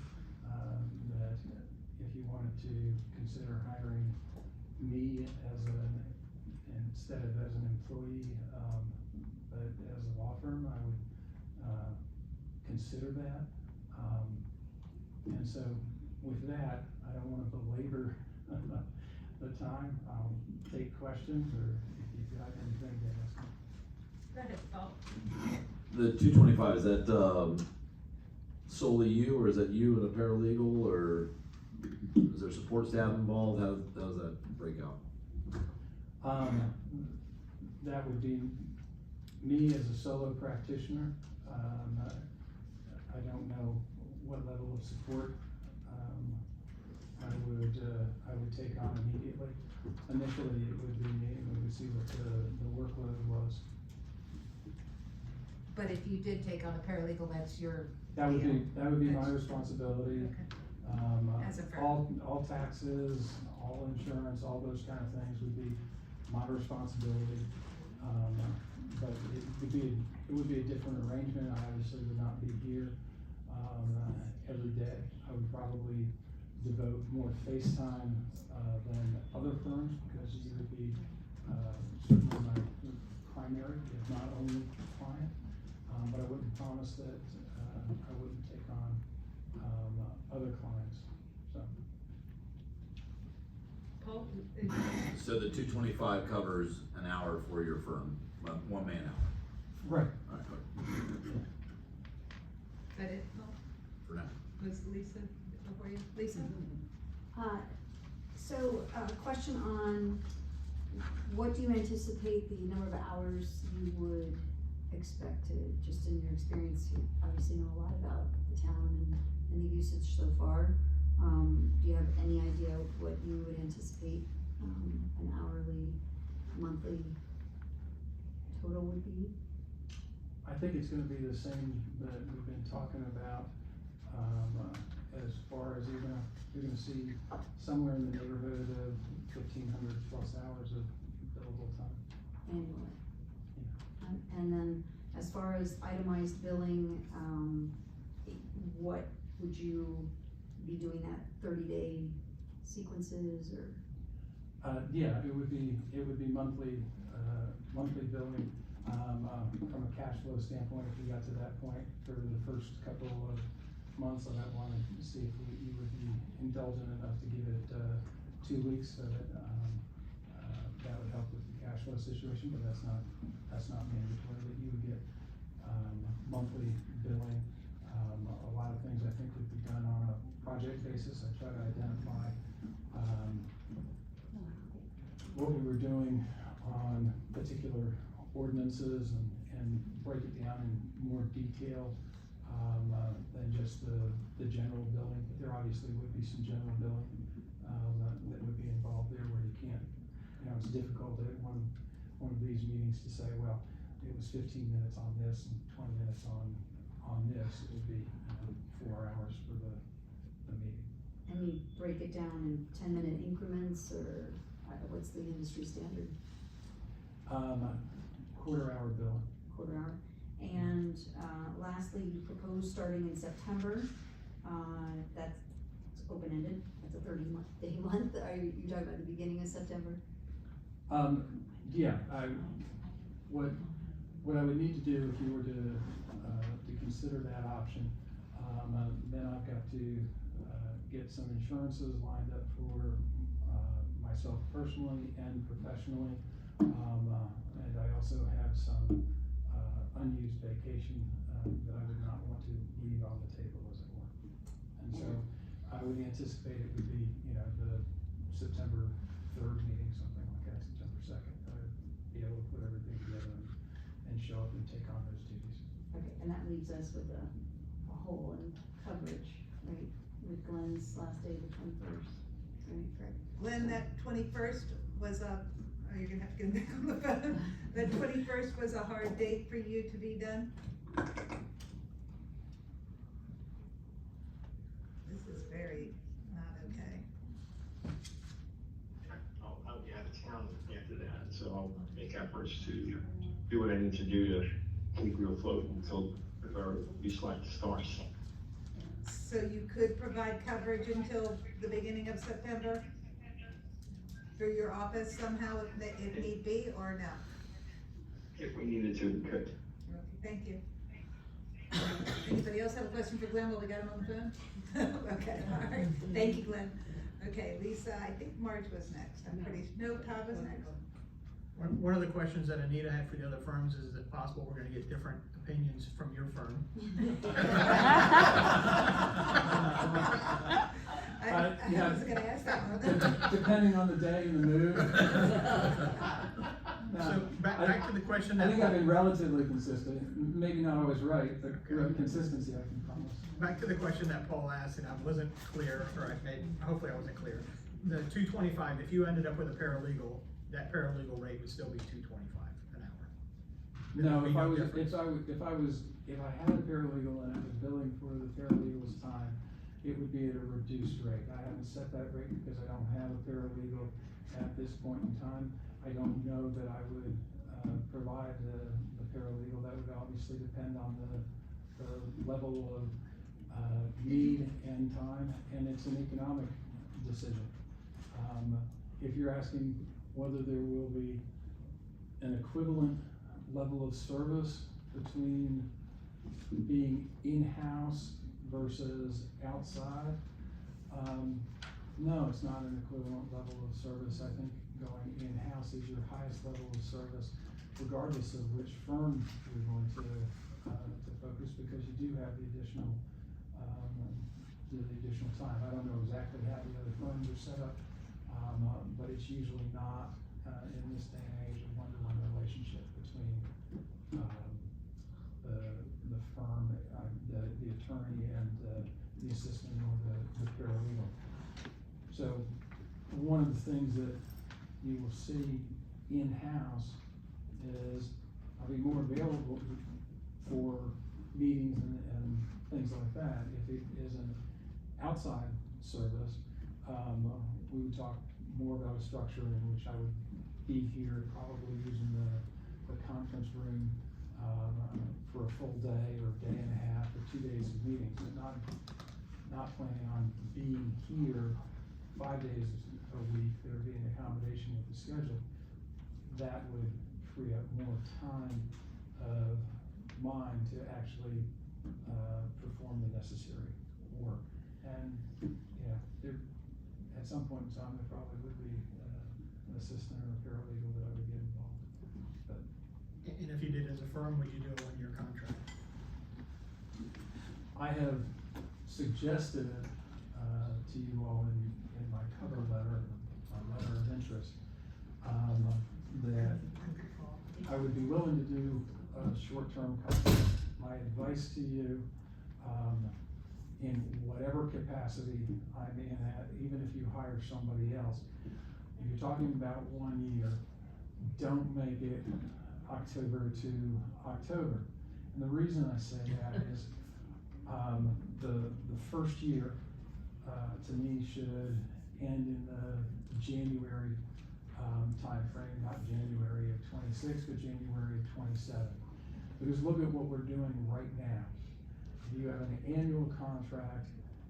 that if you wanted to consider hiring me instead of as an employee, but as a law firm, I would, consider that. And so with that, I don't wanna belabor the time. I'll take questions, or if you've got anything to ask me. Go ahead, Paul. The 225, is that solely you, or is that you and a paralegal, or is there support staff involved? How does that break out? That would be me as a solo practitioner. I don't know what level of support I would take on immediately. Initially, it would be me, and we would see what the workload was. But if you did take on a paralegal, that's your. That would be my responsibility. Okay. As a firm. All taxes, all insurance, all those kind of things would be my responsibility. But it would be a different arrangement. I obviously would not be here, every day. I would probably devote more face time, than other firms, because you would be, certainly my primary, if not only client. But I wouldn't promise that, I wouldn't take on, other clients, so. Paul? So the 225 covers an hour for your firm, 1 man hour? Right. All right, good. Is that it, Paul? For now. Was Lisa before you? Lisa? So, question on, what do you anticipate the number of hours you would expect to, just in your experience, you obviously know a lot about the town and the usage so far. Do you have any idea what you would anticipate, an hourly, monthly total would be? I think it's gonna be the same that we've been talking about, as far as you're gonna see somewhere in the neighborhood of 1,500 plus hours of billable time. Annually? And then, as far as itemized billing, what would you be doing that 30-day sequences, or? Yeah, it would be monthly billing. From a cash flow standpoint, if we got to that point for the first couple of months, I might wanna see if you would be indulgent enough to give it, 2 weeks, so that, that would help with the cash flow situation, but that's not mandatory, that you would get, monthly billing. A lot of things I think would be done on a project basis. I try to identify, what we were doing on particular ordinances and break it down in more detail, than just the general billing. But there obviously would be some general billing, that would be involved there, where you can't, it's difficult at one of these meetings to say, well, it was 15 minutes on this and 20 minutes on this. It would be, 4 hours for the meeting. And you break it down in 10-minute increments, or what's the industry standard? Quarter hour billing. Quarter hour. And, lastly, you propose starting in September, that's open-ended, that's a 30-day month, are you talking about the beginning of September? Yeah, what I would need to do if you were to consider that option, Then I've got to, get some insurances lined up for, myself personally and professionally. And I also have some, unused vacation, that I would not want to leave on the table, as it were. And so I would anticipate it would be, the September 3rd meeting, something like that, September 2nd. I'd be able to put everything together and show up and take on those duties. Okay, and that leaves us with a hole in coverage, right, with Glenn's last day, the 21st, right? Correct. Glenn, that 21st was you're gonna have to get back on the phone. The 21st was a hard date for you to be done? This is very not okay. I'll be out of town after that, so I'll make efforts to do what I need to do to keep you afloat until our select starts. So you could provide coverage until the beginning of September? Through your office somehow if need be, or no? If we needed to, we could. Okay, thank you. Anybody else have a question for Glenn while we got him on the phone? Okay, all right, thank you, Glenn. Okay, Lisa, I think Marge was next, I'm pretty, no, Todd was next. One of the questions that Anita had for the other firms is it possible we're gonna get different opinions from your firm? I was gonna ask that one. Depending on the day and the mood. So back to the question I that. think I've been relatively consistent, maybe not always right, but consistency I can promise. Back to the question that Paul asked, and I wasn't clear, or hopefully I wasn't clear. The $225, if you ended up with a paralegal, that paralegal rate would still be $225 an hour. No, if I difference. had a paralegal and I was billing for the paralegal's time, it would be at a reduced rate. I haven't set that rate because I don't have a paralegal at this point in time. I don't know that I would, provide the paralegal. That would obviously depend on the level of, need and time, and it's an economic decision. If you're asking whether there will be an equivalent level of service between being in-house versus outside, no, it's not an equivalent level of service. I think going in-house is your highest level of service, regardless of which firm you're going to focus, because you do have the additional time. I don't know exactly how the other firms are set up, but it's usually not in this day and age a one-to-one relationship between the firm, the attorney, and the assistant or the paralegal. So one of the things that you will see in-house is I'll be more available for meetings and things like that. If it is an outside service, we would talk more about a structure in which I would be here, probably using the conference room for a full day or day and a half or 2 days of meetings, but not planning on being here 5 days a week. There would be an accommodation with the schedule. That would free up more time of mine to actually perform the necessary work. And, at some point in time, there probably would be an assistant or a paralegal that I would get involved. But, And if you did as a firm, would you do a one-year contract? I have suggested to you all in my cover letter, my letter of interest, that I would be willing to do a short-term contract. My advice to you, in whatever capacity I'm in at, even if you hire somebody else, if you're talking about 1 year, don't make it October to October. And the reason I say that is, the first year, to me, should end in the January timeframe, not January of 26, but January of 27. Because look at what we're doing right now. If you have an annual contract,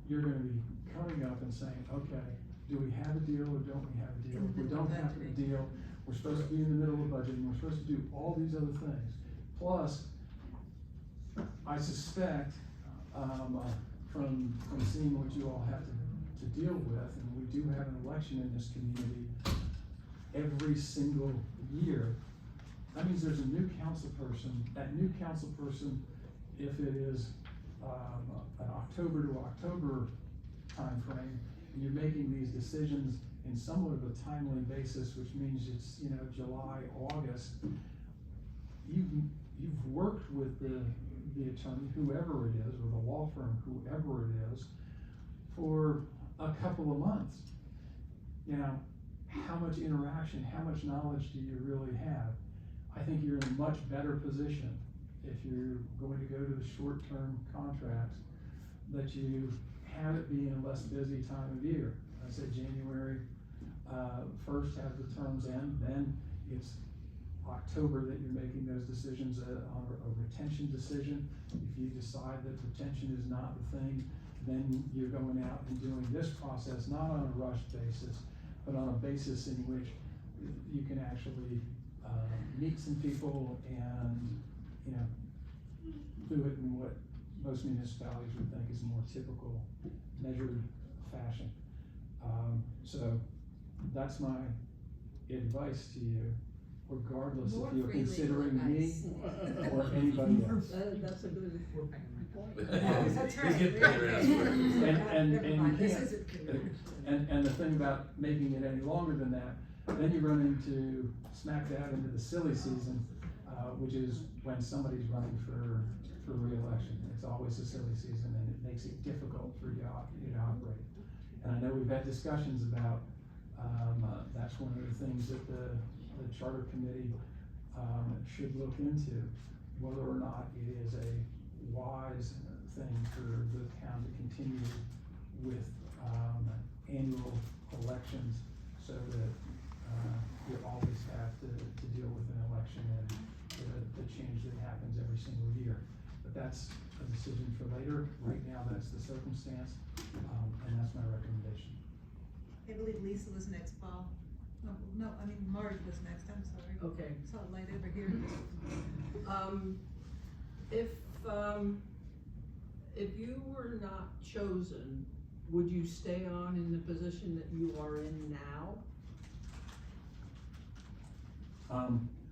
you're going to be coming up and saying, okay, do we have a deal or don't we have a deal? If we don't have a deal, we're supposed to be in the middle of budgeting, we're supposed to do all these other things. Plus, I suspect from seeing what you all have to deal with, and we do have an election in this community every single year. That means there's a new council person. That new council person, if it is an October to October timeframe, and you're making these decisions in somewhat of a timely basis, which means it's, you know, July, August, you've worked with the attorney, whoever it is, or the law firm, whoever it is, for a couple of months. You know, how much interaction, how much knowledge do you really have? I think you're in a much better position if you're going to go to the short-term contracts, that you have it being a less busy time of year. I said January 1st have the terms end, then it's October that you're making those decisions on a retention decision. If you decide that retention is not the thing, then you're going out and doing this process, not on a rushed basis, but on a basis in which you can actually meet some people and, you know, do it in what most municipalities would think is a more typical, measured fashion. So that's my advice to you, regardless if you're considering me or anybody else. That's a good. That's right. He's getting paid around here. And the thing about making it any longer than that, then you run into smack dab into the silly season, which is when somebody's running for re-election. It's always a silly season, and it makes it difficult for you to operate. And I know we've had discussions about, that's one of the things that the charter committee should look into, whether or not it is a wise thing for the town to continue with annual elections, so that you always have to deal with an election and the change that happens every single year. But that's a decision for later. Right now, that's the circumstance, and that's my recommendation. I believe Lisa was next, Paul. No, I mean, Marge was next, I'm sorry. Okay. Saw a light over here. If you were not chosen, would you stay on in the position that you are in now?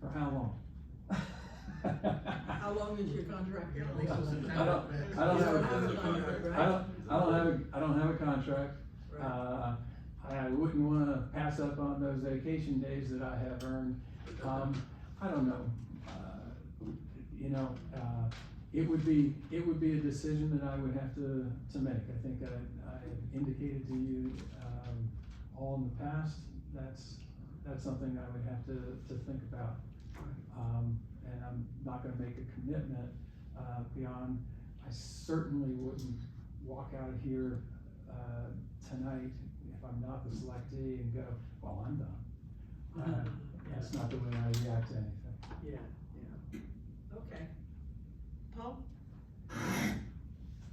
For how long? How long is your contract? I don't have a contract. I wouldn't wanna pass up on those vacation days that I have earned. I don't know. You know, it would be a decision that I would have to make. I think I indicated to you, all in the past, that's something I would have to think about. And I'm not gonna make a commitment, beyond, I certainly wouldn't walk out of here, tonight if I'm not the selectee and go, well, I'm done. That's not the way I react to anything. Yeah. Okay. Paul?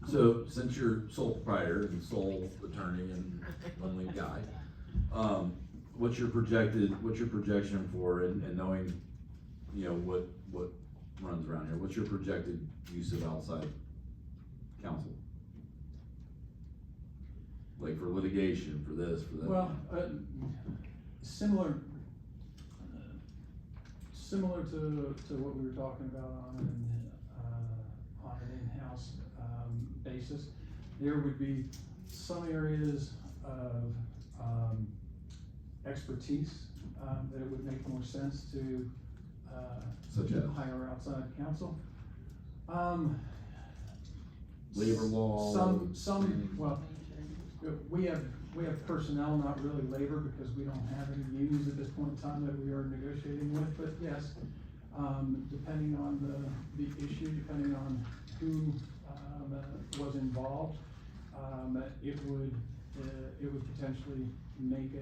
So, since you're sole proprietor and sole attorney and only guy, what's your projection for, and knowing, you know, what runs around here, what's your projected use of outside counsel? Like for litigation, for this, for that? Well, similar to what we were talking about on an in-house basis, there would be some areas of expertise that it would make more sense to Such as? hire outside counsel. Labor law? Well, we have personnel, not really labor, because we don't have any unions at this point in time that we are negotiating with, but yes, depending on the issue, depending on who was involved, it would potentially make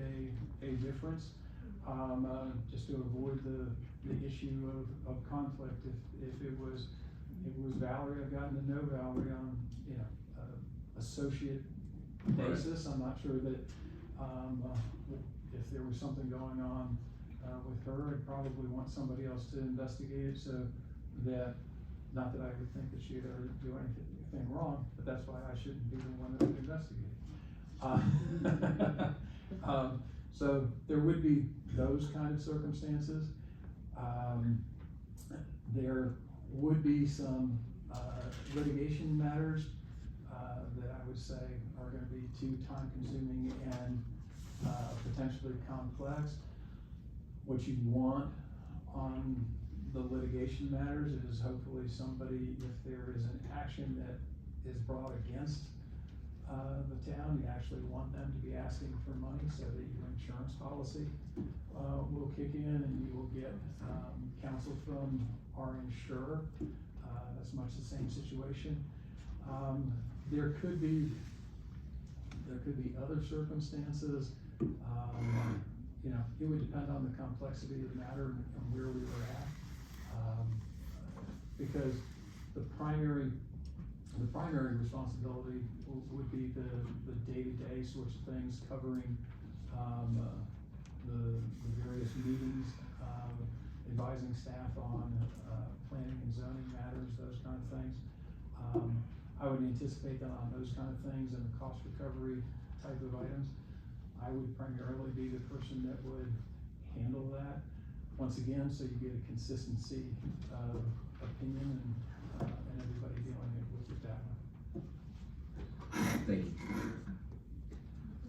a difference, just to avoid the issue of conflict. If it was Valerie, I've gotten to know Valerie on, you know, associate basis. I'm not sure that, if there was something going on with her, I'd probably want somebody else to investigate it, so that, not that I would think that she'd ever do anything everything wrong, but that's why I shouldn't be the one that would investigate. So there would be those kind of circumstances. There would be some litigation matters that I would say are gonna be too time consuming and potentially complex. What you want on the litigation matters is hopefully somebody, if there is an action that is brought against the town, you actually want them to be asking for money so that your insurance policy will kick in and you will get counsel from our insurer. That's much the same situation. There could be other circumstances. You know, it would depend on the complexity of the matter and where we were at. Because the primary responsibility would be the day-to-day sorts of things covering the various meetings, advising staff on planning and zoning matters, those kind of things. I would anticipate that on those kind of things and the cost recovery type of items, I would primarily be the person that would handle that. Once again, so you get a consistency of opinion and everybody dealing with it that way. Thank you.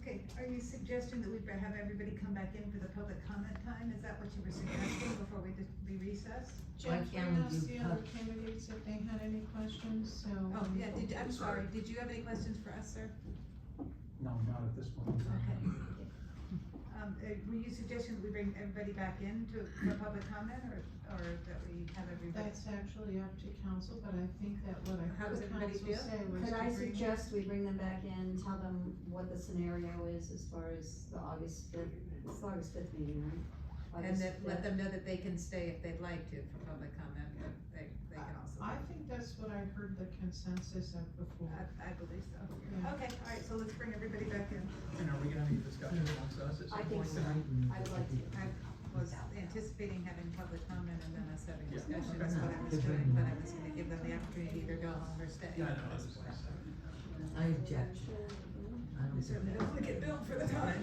Okay, are you suggesting that we have everybody come back in for the public comment time? Is that what you were suggesting before we recess? Jeffrey asked the other candidates if they had any questions, so. Oh, yeah, I'm sorry, did you have any questions for us, sir? No, not at this point. Okay. Were you suggesting that we bring everybody back in for public comment, or that we have everybody? That's actually up to council, but I think that what I How does heard everybody council feel? say was Could to I bring. suggest we bring them back in, tell them what the scenario is as far as the August 5th, it's the August 5th meeting, right? And August that, let 5th. them know that they can stay if they'd like to for public comment, but they can also. I think that's what I heard the consensus of before. I believe so. Yeah. Okay, all right, so let's bring everybody back in. And are we gonna have any discussion amongst us at some I think point? so, I would like to. I was anticipating having public comment and then us having Yeah, discussion, okay. is what I was doing, but I was gonna give them the opportunity to either go home or stay. Yeah, I know, that's I object. We certainly don't wanna get billed for the time.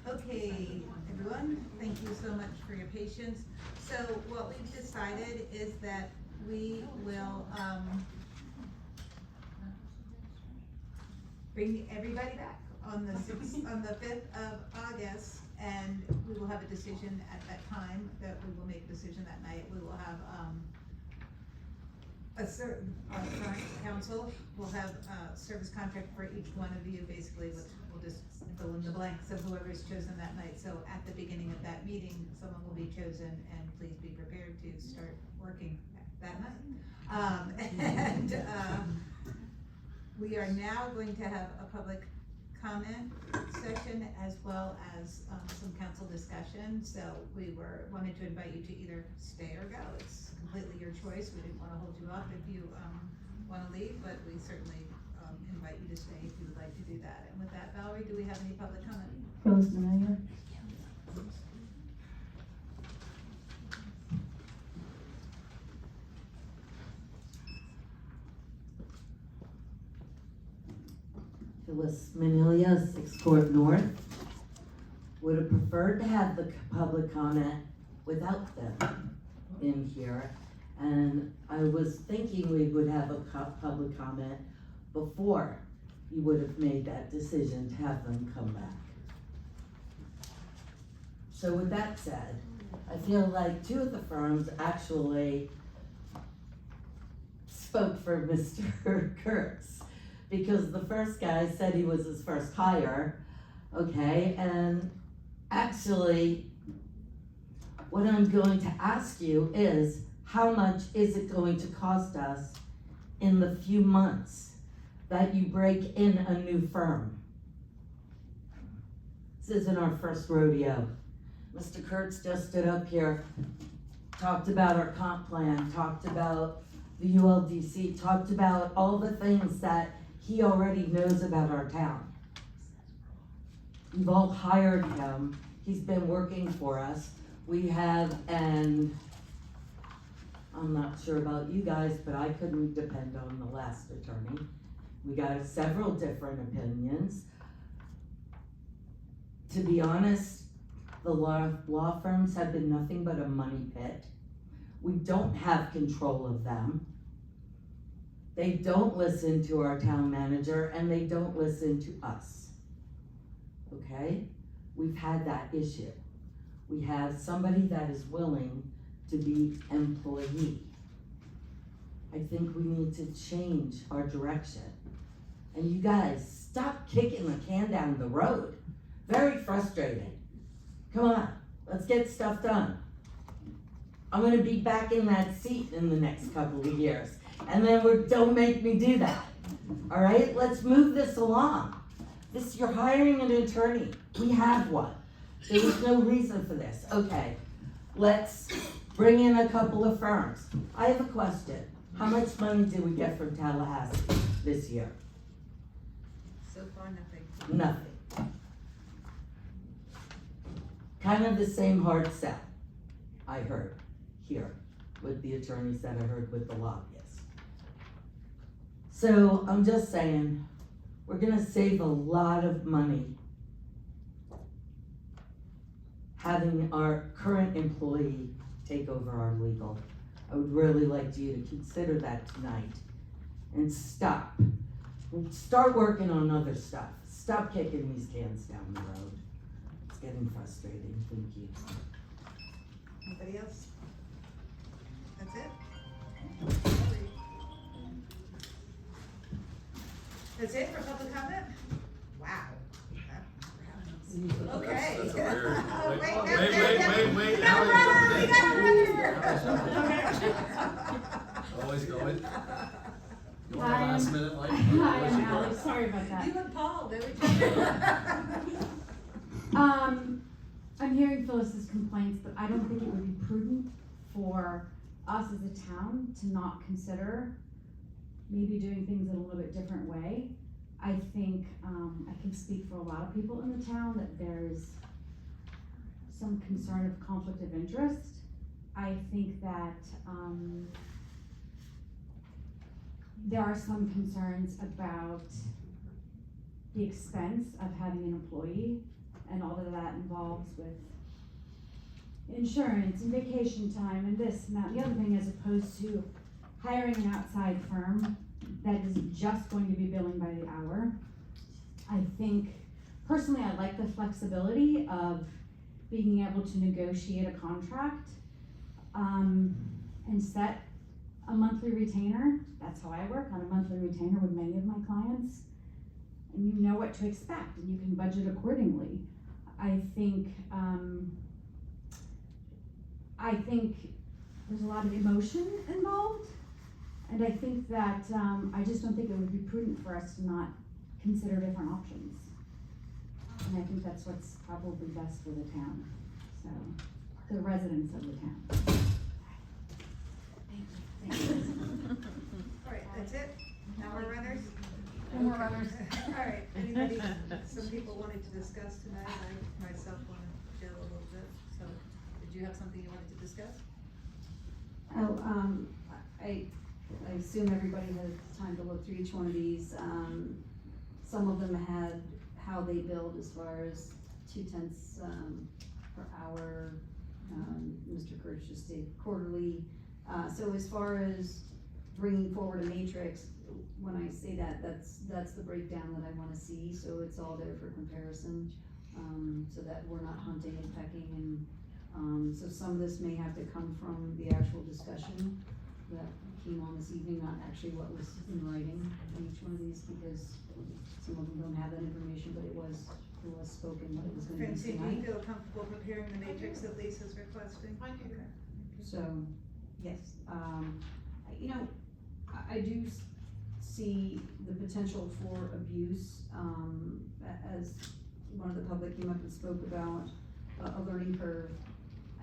Okay, everyone, thank you so much for your patience. So what we've decided is that we will, bring everybody back on the on the 5th of August, and we will have a decision at that time, that we will make a decision that night. We will have, our current council will have a service contract for each one of you, basically, which we'll just fill in the blanks of whoever is chosen that night. So at the beginning of that meeting, someone will be chosen, and please be prepared to start working that night. We are now going to have a public comment session as well as some council discussion. So we wanted to invite you to either stay or go. It's completely your choice. We didn't want to hold you up if you want to leave, but we certainly invite you to stay if you would like to do that. And with that, Valerie, do we have any public comment? Rose Mayor? Phyllis Manilia, 6 Court North. Would have preferred to have the public comment without them in here. And I was thinking we would have a public comment before you would have made that decision to have them come back. So with that said, I feel like 2 of the firms actually spoke for Mr. Kurtz, because the first guy said he was his first hire, okay, and actually, what I'm going to ask you is, how much is it going to cost us in the few months that you break in a new firm? This isn't our first rodeo. Mr. Kurtz just stood up here, talked about our comp plan, talked about the ULDC, talked about all the things that he already knows about our town. You've all hired him, he's been working for us. We have, and I'm not sure about you guys, but I couldn't depend on the last attorney. We got several different opinions. To be honest, the law firms have been nothing but a money pit. We don't have control of them. They don't listen to our town manager and they don't listen to us. Okay? We've had that issue. We have somebody that is willing to be employee. I think we need to change our direction. And you guys, stop kicking the can down the road. Very frustrating. Come on, let's get stuff done. I'm gonna be back in that seat in the next couple of years. And then don't make me do that. All right, let's move this along. You're hiring an attorney. We have one. There was no reason for this. Okay, let's bring in a couple of firms. I have a question. How much money did we get from Tallahassee this year? So far, nothing. Nothing. Kind of the same hard sell, I heard here with the attorneys that I heard with the lobbyists. So I'm just saying, we're gonna save a lot of money having our current employee take over our legal. I would really like you to consider that tonight and start working on other stuff. Stop kicking these cans down the road. It's getting frustrating. Thank you. Anybody else? That's it? That's it for public comment? Wow. Okay. That's a weird- Wait. Now We got a runner. Always going. You want Hi, a last minute like? Hi, I'm Ally, sorry about that. You and Paul, know each other. I'm hearing Phyllis's complaints, but I don't think it would be prudent for us as a town to not consider maybe doing things in a little bit different way. I think, I can speak for a lot of people in the town that there's some concern of conflict of interest. I think that, there are some concerns about the expense of having an employee and all that that involves with insurance and vacation time and this and that and the other thing, as opposed to hiring an outside firm that is just going to be billing by the hour. I think, personally, I like the flexibility of being able to negotiate a contract, and set a monthly retainer. That's how I work, on a monthly retainer with many of my clients. And you know what to expect and you can budget accordingly. I think there's a lot of emotion involved. And I think that, I just don't think it would be prudent for us to not consider different options. And I think that's what's probably best for the town, so, the residents of the town. Thank you. All right, that's it? No more runners? No more runners. All right, anybody, some people wanted to discuss tonight, I myself want to chill a little bit, so, did you have something you wanted to discuss? I assume everybody had time to look through each one of these. Some of them had how they billed as far as 2/10 per hour. Mr. Kurtz just did quarterly. So as far as bringing forward a matrix, when I say that, that's the breakdown that I wanna see, so it's all there for comparison. So that we're not hunting and pecking, and so some of this may have to come from the actual discussion that came on this evening, not actually what was in writing in each one of these, because some of them don't have that information, but it was spoken, what it was gonna be Francine, do tonight. you feel comfortable preparing the matrix that Lisa's requesting? I do. Okay. So, yes, you know, I do see the potential for abuse, as one of the public came up and spoke about, a learning curve.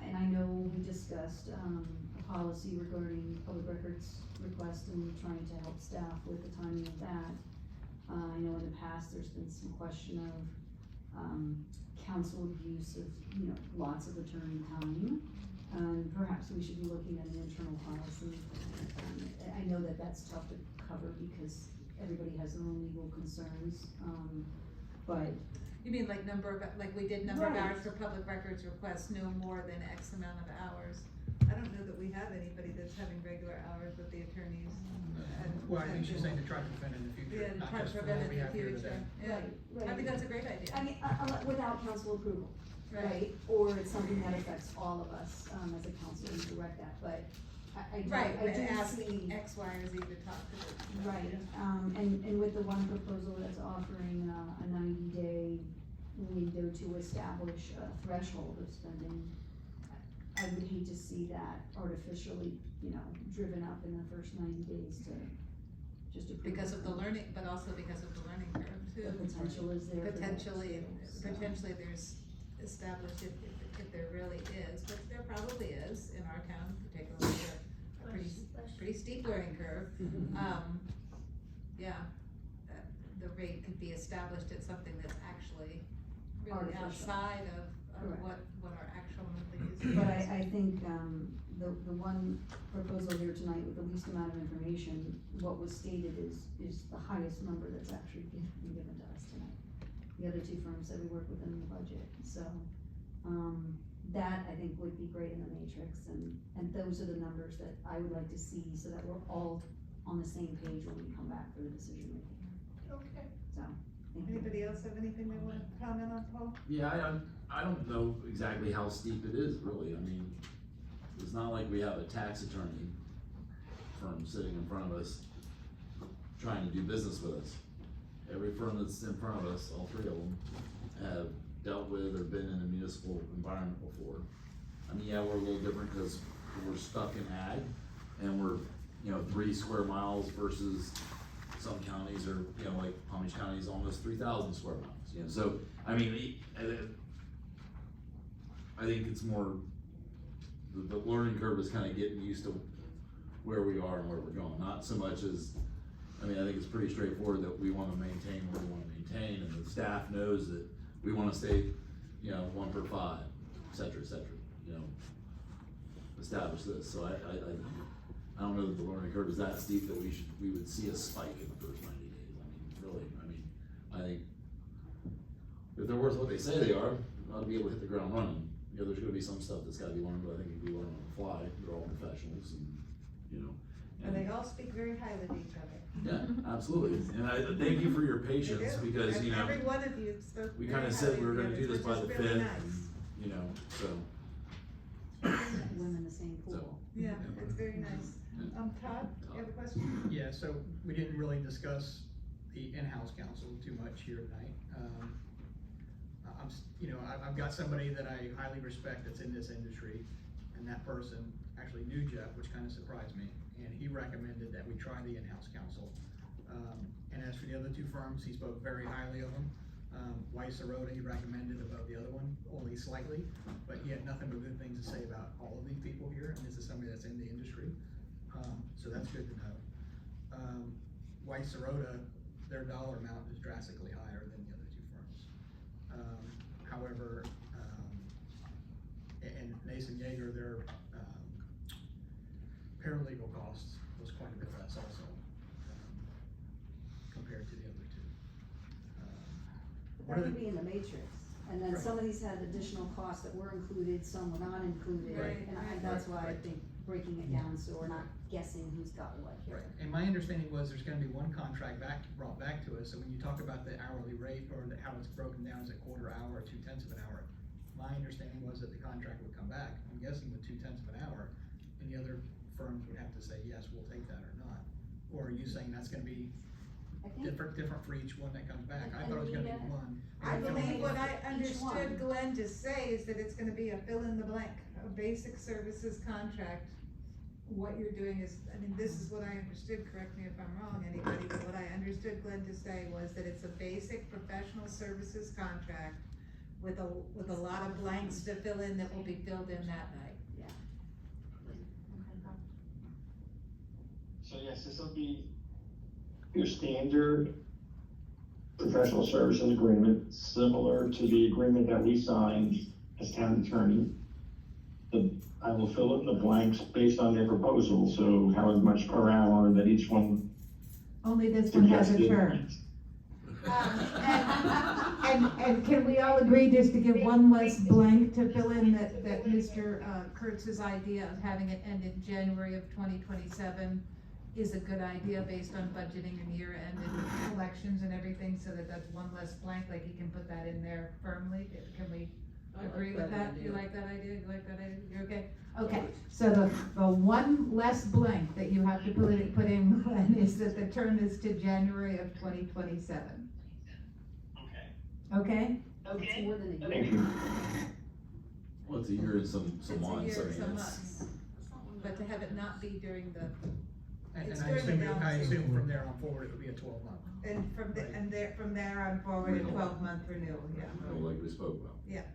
And I know we discussed, a policy regarding public records request and trying to help staff with the timing of that. I know in the past, there's been some question of, council use of, lots of attorney time. Perhaps we should be looking at an internal policy. I know that that's tough to cover because everybody has their own legal concerns, but. You mean like like we did number of Right. hours for public records requests, no more than X amount of hours? I don't know that we have anybody that's having regular hours with the attorneys. Well, I think she's saying to try to prevent in the future, Yeah, to not try to just for prevent what in we the have here future. today. Yeah, Right. I think that's a great idea. I mean, without council approval, right? Or it's something that affects all of us, as a council and direct that, but I do Right, but see. asking X, Y, or Z to talk to them. Right, and with the one proposal that's offering a 90-day window to establish a threshold of spending, I would hate to see that artificially, driven up in the first 90 days to just approve. Because of the learning, but also because of the learning curve too. The potential is there for that, Potentially, so. potentially there's established if there really is, but there probably is in our town, particularly a pretty steep learning curve. Yeah, the rate could be established at something that's actually really Artificial. outside of Correct. what our actual monthly use is. But I think, the one proposal here tonight with the least amount of information, what was stated is the highest number that's actually been given to us tonight. The other two firms said we work within the budget, so, that I think would be great in the matrix, and those are the numbers that I would like to see, so that we're all on the same page when we come back for the decision making, Okay. so, thank you. Anybody else have anything they want to comment on, Paul? Yeah, I don't know exactly how steep it is, really. I mean, it's not like we have a tax attorney firm sitting in front of us trying to do business with us. Every firm that's in front of us, all three of them, have dealt with or been in a municipal environment before. I mean, yeah, we're a little different because we're stuck in ag and we're, 3 square miles versus some counties are, like Palm Beach County is almost 3,000 square miles, So, I mean, I think it's more, the learning curve is kind of getting used to where we are and where we're going. Not so much as, I think it's pretty straightforward that we want to maintain what we want to maintain, and the staff knows that we want to stay, 1 per 5, et cetera, establish this. So I don't know that the learning curve is that steep that we would see a spike in the first 90 days. Really, I think if they're worth what they say they are, we ought to be able to hit the ground running. There's gonna be some stuff that's gotta be learned, but I think it can be learned on the fly. They're all professionals And they all speak very highly of each other. Yeah, absolutely. And I thank you for your patience They do. because, Every one of you spoke we very kinda said highly we were of the gonna do others, this by the which is really 5th, nice. so. Swim in the same pool. Yeah, it's very nice. Todd, you have a question? Yeah, so we didn't really discuss the in-house counsel too much here tonight. I've got somebody that I highly respect that's in this industry, and that person actually knew Jeff, which kind of surprised me, and he recommended that we try the in-house counsel. And as for the other two firms, he spoke very highly of them. Weiss Serota, he recommended above the other one, only slightly, but he had nothing but good things to say about all of these people here, and this is somebody that's in the industry. So that's good to know. Weiss Serota, their dollar amount is drastically higher than the other two firms. However, and Nason Yeager, their paralegal costs was quite a bit less also, compared to the other two. That could be in the matrix, and then some of these had additional costs that were included, some were not included, Right. and that's why I think breaking it down, so we're not guessing who's got what here. And my understanding was there's gonna be one contract brought back to us, so when you talk about the hourly rate or how it's broken down as a quarter hour or 2/10 of an hour, my understanding was that the contract would come back, I'm guessing with 2/10 of an hour, and the other firms would have to say, yes, we'll take that or not. Or are you saying that's gonna be different for each one that comes back? I thought it was gonna be one. I believe what I Each one. understood Glenn to say is that it's gonna be a fill in the blank, a basic services contract. What you're doing is, this is what I understood, correct me if I'm wrong, anybody, but what I understood Glenn to say was that it's a basic professional services contract with a lot of blanks to fill in that will be filled in that night. So yes, this will be your standard professional services agreement, similar to the agreement that we signed as town attorney. I will fill in the blanks based on their proposal, so however much per hour that each one. Only this one has a suggested. term. And can we all agree just to give one less blank to fill in that Mr. Kurtz's idea of having it end in January of 2027 is a good idea based on budgeting and year end and elections and everything, so that's one less blank, like he can put that in there firmly? Can we agree with that? You like that idea? You like that idea? You okay? Okay, so the one less blank that you have to put in Glenn, is that the term is to January of 2027. Okay? It's more than a year. Thank you. Well, it's a year and some It's a months, year, I mean, some it's, months, but to have it not be during the, And It's I during the assume, balance. from there on forward, it would be a 12-month. and from there on forward, a 12-month renewal, yeah. like we spoke about.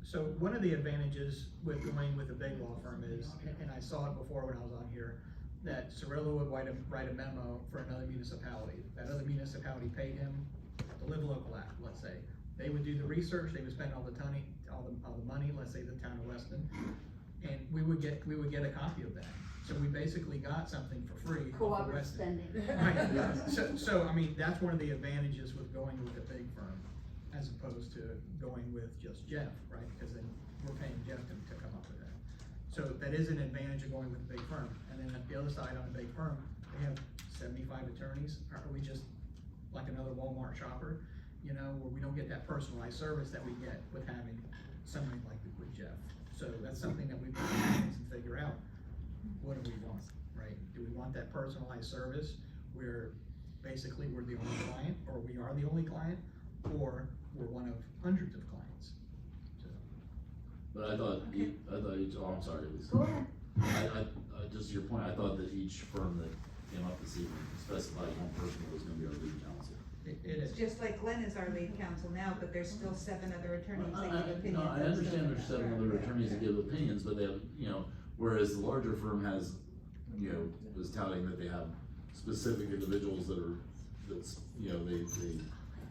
So one of the advantages with going with a big law firm is, and I saw it before when I was on here, that Cirillo would write a memo for another municipality. That other municipality paid him to live local act, let's say. They would do the research, they would spend all the money, let's say the town of Weston, and we would get a copy of that. So we basically got something for free. off of Cooperative Weston. spending. Right. So, I mean, that's one of the advantages with going with a big firm, as opposed to going with just Jeff, right? Because then we're paying Jeff to come up with that. So that is an advantage of going with a big firm. And then at the other side, on a big firm, they have 75 attorneys. Are we just like another Walmart shopper, you know, where we don't get that personalized service that we get with having somebody like with Jeff? So that's something that we've got to figure out. What do we want, right? Do we want that personalized service where basically we're the only client, or we are the only client, or we're one of hundreds of clients? So. But I thought each, oh, I'm sorry, Lisa. Go ahead. Just to your point, I thought that each firm that came up this evening specified one person that was gonna be our lead counsel. It It's is. just like Glenn is our lead counsel now, but there's still 7 other attorneys that give opinions. No, I and understand stuff there's like 7 that. other attorneys that give opinions, but they have, you know, whereas the larger firm has, you know, is touting that they have specific individuals that's, you know, they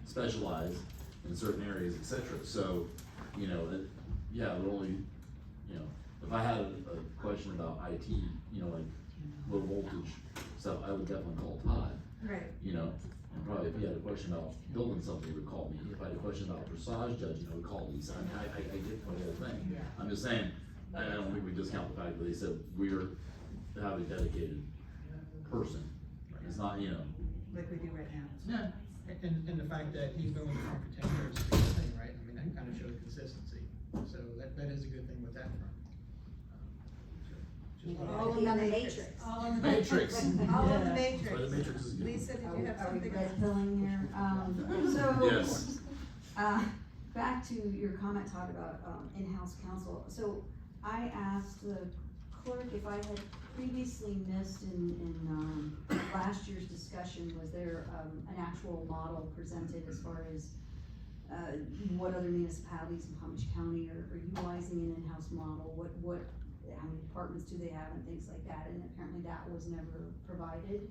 specialize in certain areas, et cetera. So, you know, yeah, it only, you know, if I had a question about IT, you know, like low voltage stuff, I would definitely call Todd. Right. You know, and probably if he had a question about building something, he would call me. If I had a question about dressage judging, I would call Lisa. I mean, I get the whole thing. I'm just saying, I don't think we discount the fact that they said we're have a dedicated person. It's not, you know. Like we do right now. Yeah, and the fact that he's been with the firm for 10 years is a good thing, right? I mean, that kind of shows consistency. So that is a good thing with that firm. All in the matrix. All in the Matrix. All in the That's why matrix. the matrix is good. Lisa, did you have Are we something? red pilling here? Yes. Back to your comment, Todd, about, in-house counsel. So I asked the clerk if I had previously missed in last year's discussion, was there, an actual model presented as far as, what other municipalities in Palm Beach County are utilizing an in-house model? How many departments do they have and things like that? And apparently that was never provided.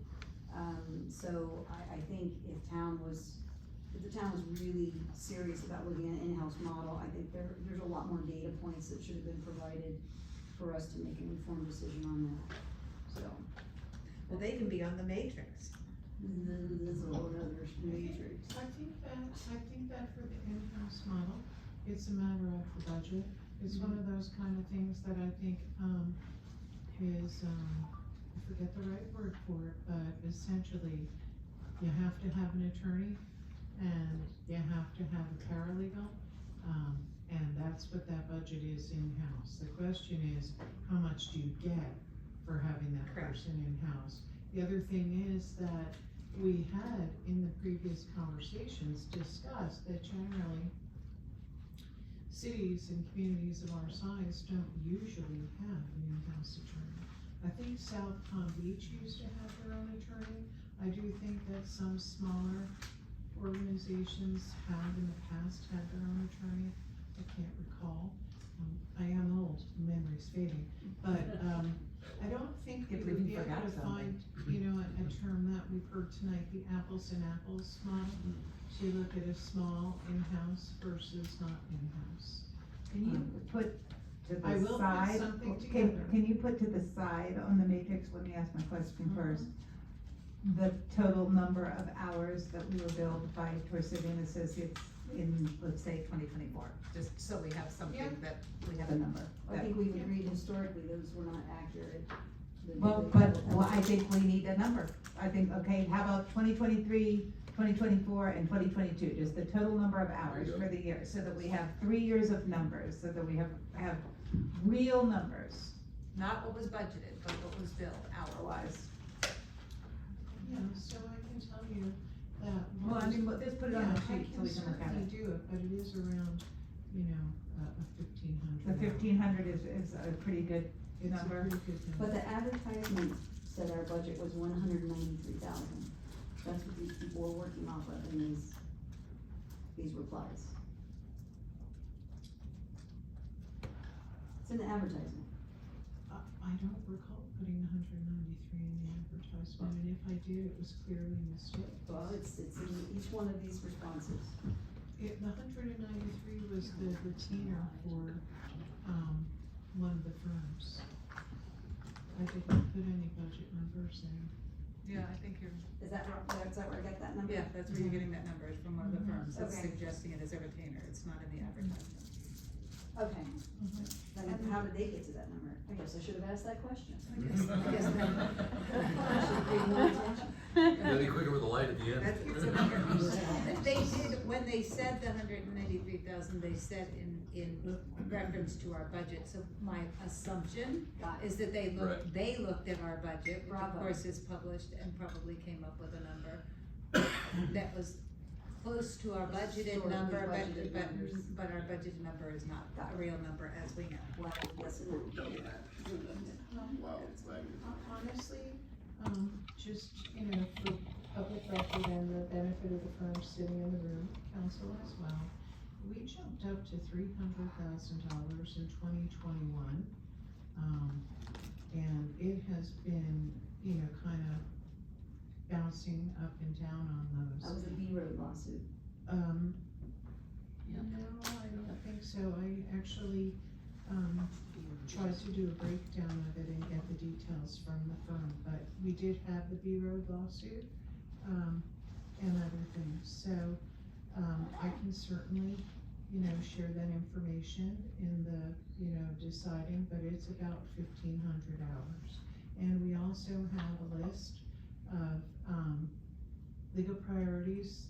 So I think if the town was really serious about looking at an in-house model, I think there's a lot more data points that should have been provided for us to make an informed decision on that, so. Well, they can be on the matrix. This is a whole other matrix. I think that for the in-house model, it's a matter of the budget. It's one of those kind of things that I think, is, I forget the right word for it, but essentially, you have to have an attorney, and you have to have a paralegal, and that's what that budget is in-house. The question is, how much do you get for having that person in-house? The other thing is that we had, in the previous conversations, discussed that generally, cities and communities of our size don't usually have an in-house attorney. I think South Palm Beach used to have their own attorney. I do think that some smaller organizations have in the past had their own attorney. can't recall. I am old, memory's fading, but, I don't think we If would we be able forgot to something. find, you know, a term that we've heard tonight, the apples and apples model. To look at a small in-house versus not in-house. Can you put to I the will put side, something together. can you put to the side on the matrix, let me ask my question first. The total number of hours that we were billed by Torsidian Associates in, let's say, 2024, just so we have something Yeah. that, we have a number. I think we've agreed historically those were not accurate. Well, I think we need a number. I think, okay, how about 2023, 2024, and 2022, just the total number of hours There you go. for the year, so that we have 3 years of numbers, so that we have real numbers. Not what was budgeted, but what was billed hour-wise. Yeah, so I can tell you that. Well, I mean, just put it on the Yeah, sheet so we can look at I can it. certainly do it, but it is around, you know, a 1,500. The 1,500 is a pretty good It's a number. pretty good number. But the advertisement said our budget was 193,000. That's what these people were working off of in these replies. It's in the advertisement. I don't recall putting 193 in the advertisement, and if I did, it was clearly misstated. Well, it's in each one of these responses. The 193 was the retainer for, one of the firms. I didn't put any budget numbers in. Yeah, I think you're. Is that where I got that number? Yeah, that's where you're getting that number, is from one of the firms that's Okay. suggesting it as a retainer, it's not in the advertisement. Okay. Then how did they get to that number? I guess I should have asked that question. I guess then. I should have paid more attention. Any quicker with the light at the end? They did, when they said the 193,000, they said in reference to our budget, so my assumption Got it. is that they Right. looked at our budget, which of Bravo. course is published, and probably came up with a number that was close to our budgeted Historically number, budgeted numbers. but our budgeted number is not Got a it. real number, as we know. Well, yes and no. Wow. Honestly, just, you know, for public record and the benefit of the firms sitting in the room, council as well, we jumped up to $300,000 in 2021. And it has been, you know, kind of bouncing up and down on those. That was a B Road lawsuit. No, I don't think so. I actually, tried to do a breakdown of it and get the details from the firm, but we did have the B Road lawsuit, and other things. So, I can certainly, you know, share that information in the, you know, deciding, but it's about 1,500 hours. And we also have a list of, legal priorities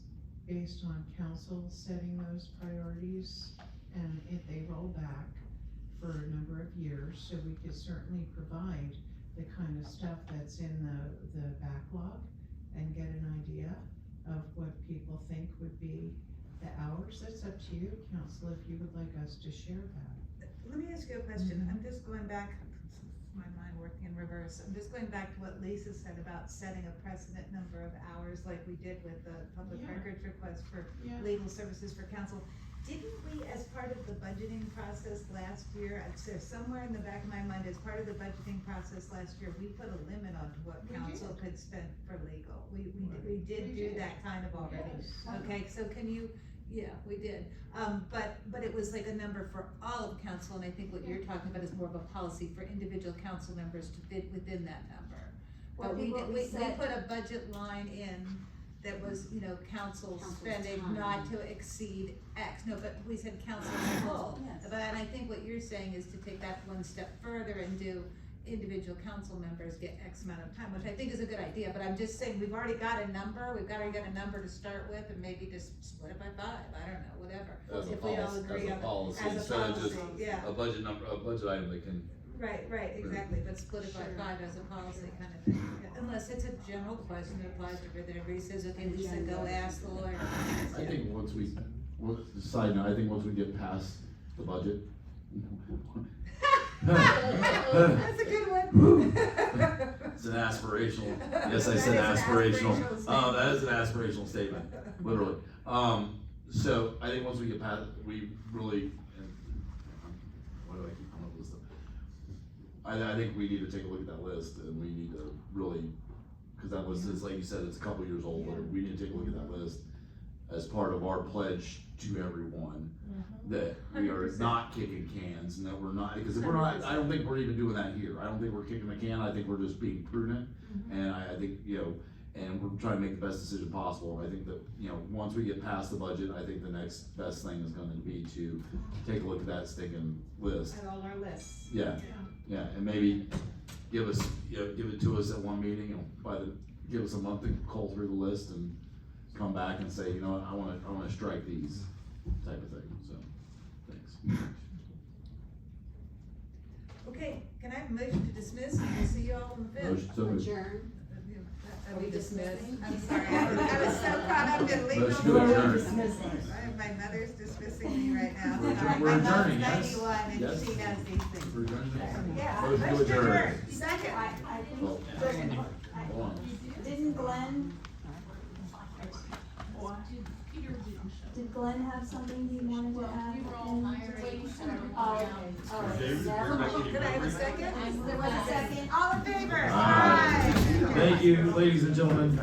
based on council setting those priorities, and if they roll back for a number of years, so we could certainly provide the kind of stuff that's in the backlog and get an idea of what people think would be the hours. That's up to you, council, if you would like us to share that. Let me ask you a question, I'm just going back, my mind working in reverse, I'm just going back to what Lisa said about setting a precedent number of hours like we did with the public Yeah. records request for Yeah. legal services for council. Didn't we, as part of the budgeting process last year, I'd say somewhere in the back of my mind, as part of the budgeting process last year, we put a limit on what We council did. could spend for legal. We We did do did. that kind of already. Yes. Okay, so can you, yeah, we did, but it was like a number for all of council, and I think what you're talking about is more of a policy for individual council members to fit within that number. Well, I But think what we we said- put a budget line in that was, you know, council Council's spending time. not to exceed X, no, but we said council full. Yes. But, and I think what you're saying is to take that one step further and do individual council members get X amount of time, which I think is a good idea, but I'm just saying, we've already got a number, we've already got a number to start with, and maybe just split it by 5, I don't know, whatever. As a If we all policy, agree as a on it. policy, As a instead of just policy, yeah. a budget number, a budget item that can. Right, exactly, but split it by 5 as a policy kind of thing, unless it's a general question that applies to everything, everybody says, okay, Lisa, go ask the lawyer. I think once we, side note, I think once we get past the budget. That's a good one. It's an aspirational, yes, I That said is an aspirational, aspirational statement. that is an aspirational statement, literally. So I think once we get past, we really, and why do I keep coming up with this stuff? I think we need to take a look at that list and we need to really, cause that list is, like you said, it's a couple years old, but we need to take a look at that list as part of our pledge to everyone, that we are 100%. not kicking cans and that we're not, because if we're not, I don't think we're even doing that here. I don't think we're kicking the can, I think we're just being prudent. And I think, you know, and we're trying to make the best decision possible. I think that, you know, once we get past the budget, I think the next best thing is gonna be to take a look at that stinking list. At all our lists. Yeah, yeah, and maybe give us, you know, give it to us at one meeting, you know, give us a month to cull through the list and come back and say, you know what, I wanna strike these type of thing, so, thanks. Okay, can I have a motion to dismiss? We'll see you all on the fifth. Motion, so moved. Adjourn. Are we dismissed? I'm sorry, I was so caught up in legal. Motion to adjourn. Dismissing. My mother's dismissing me right now. We're adjourning, My yes? mom's 91 and Yes. she knows these things. We're adjourning. Yeah. Motion to adjourn. Second. I Well, think, hold on. didn't Glenn? Did Glenn have something he wanted to add? Oh, okay, all right. Could I have a second? There was a second. All in favor? Aye. Aye. Thank you, ladies and gentlemen.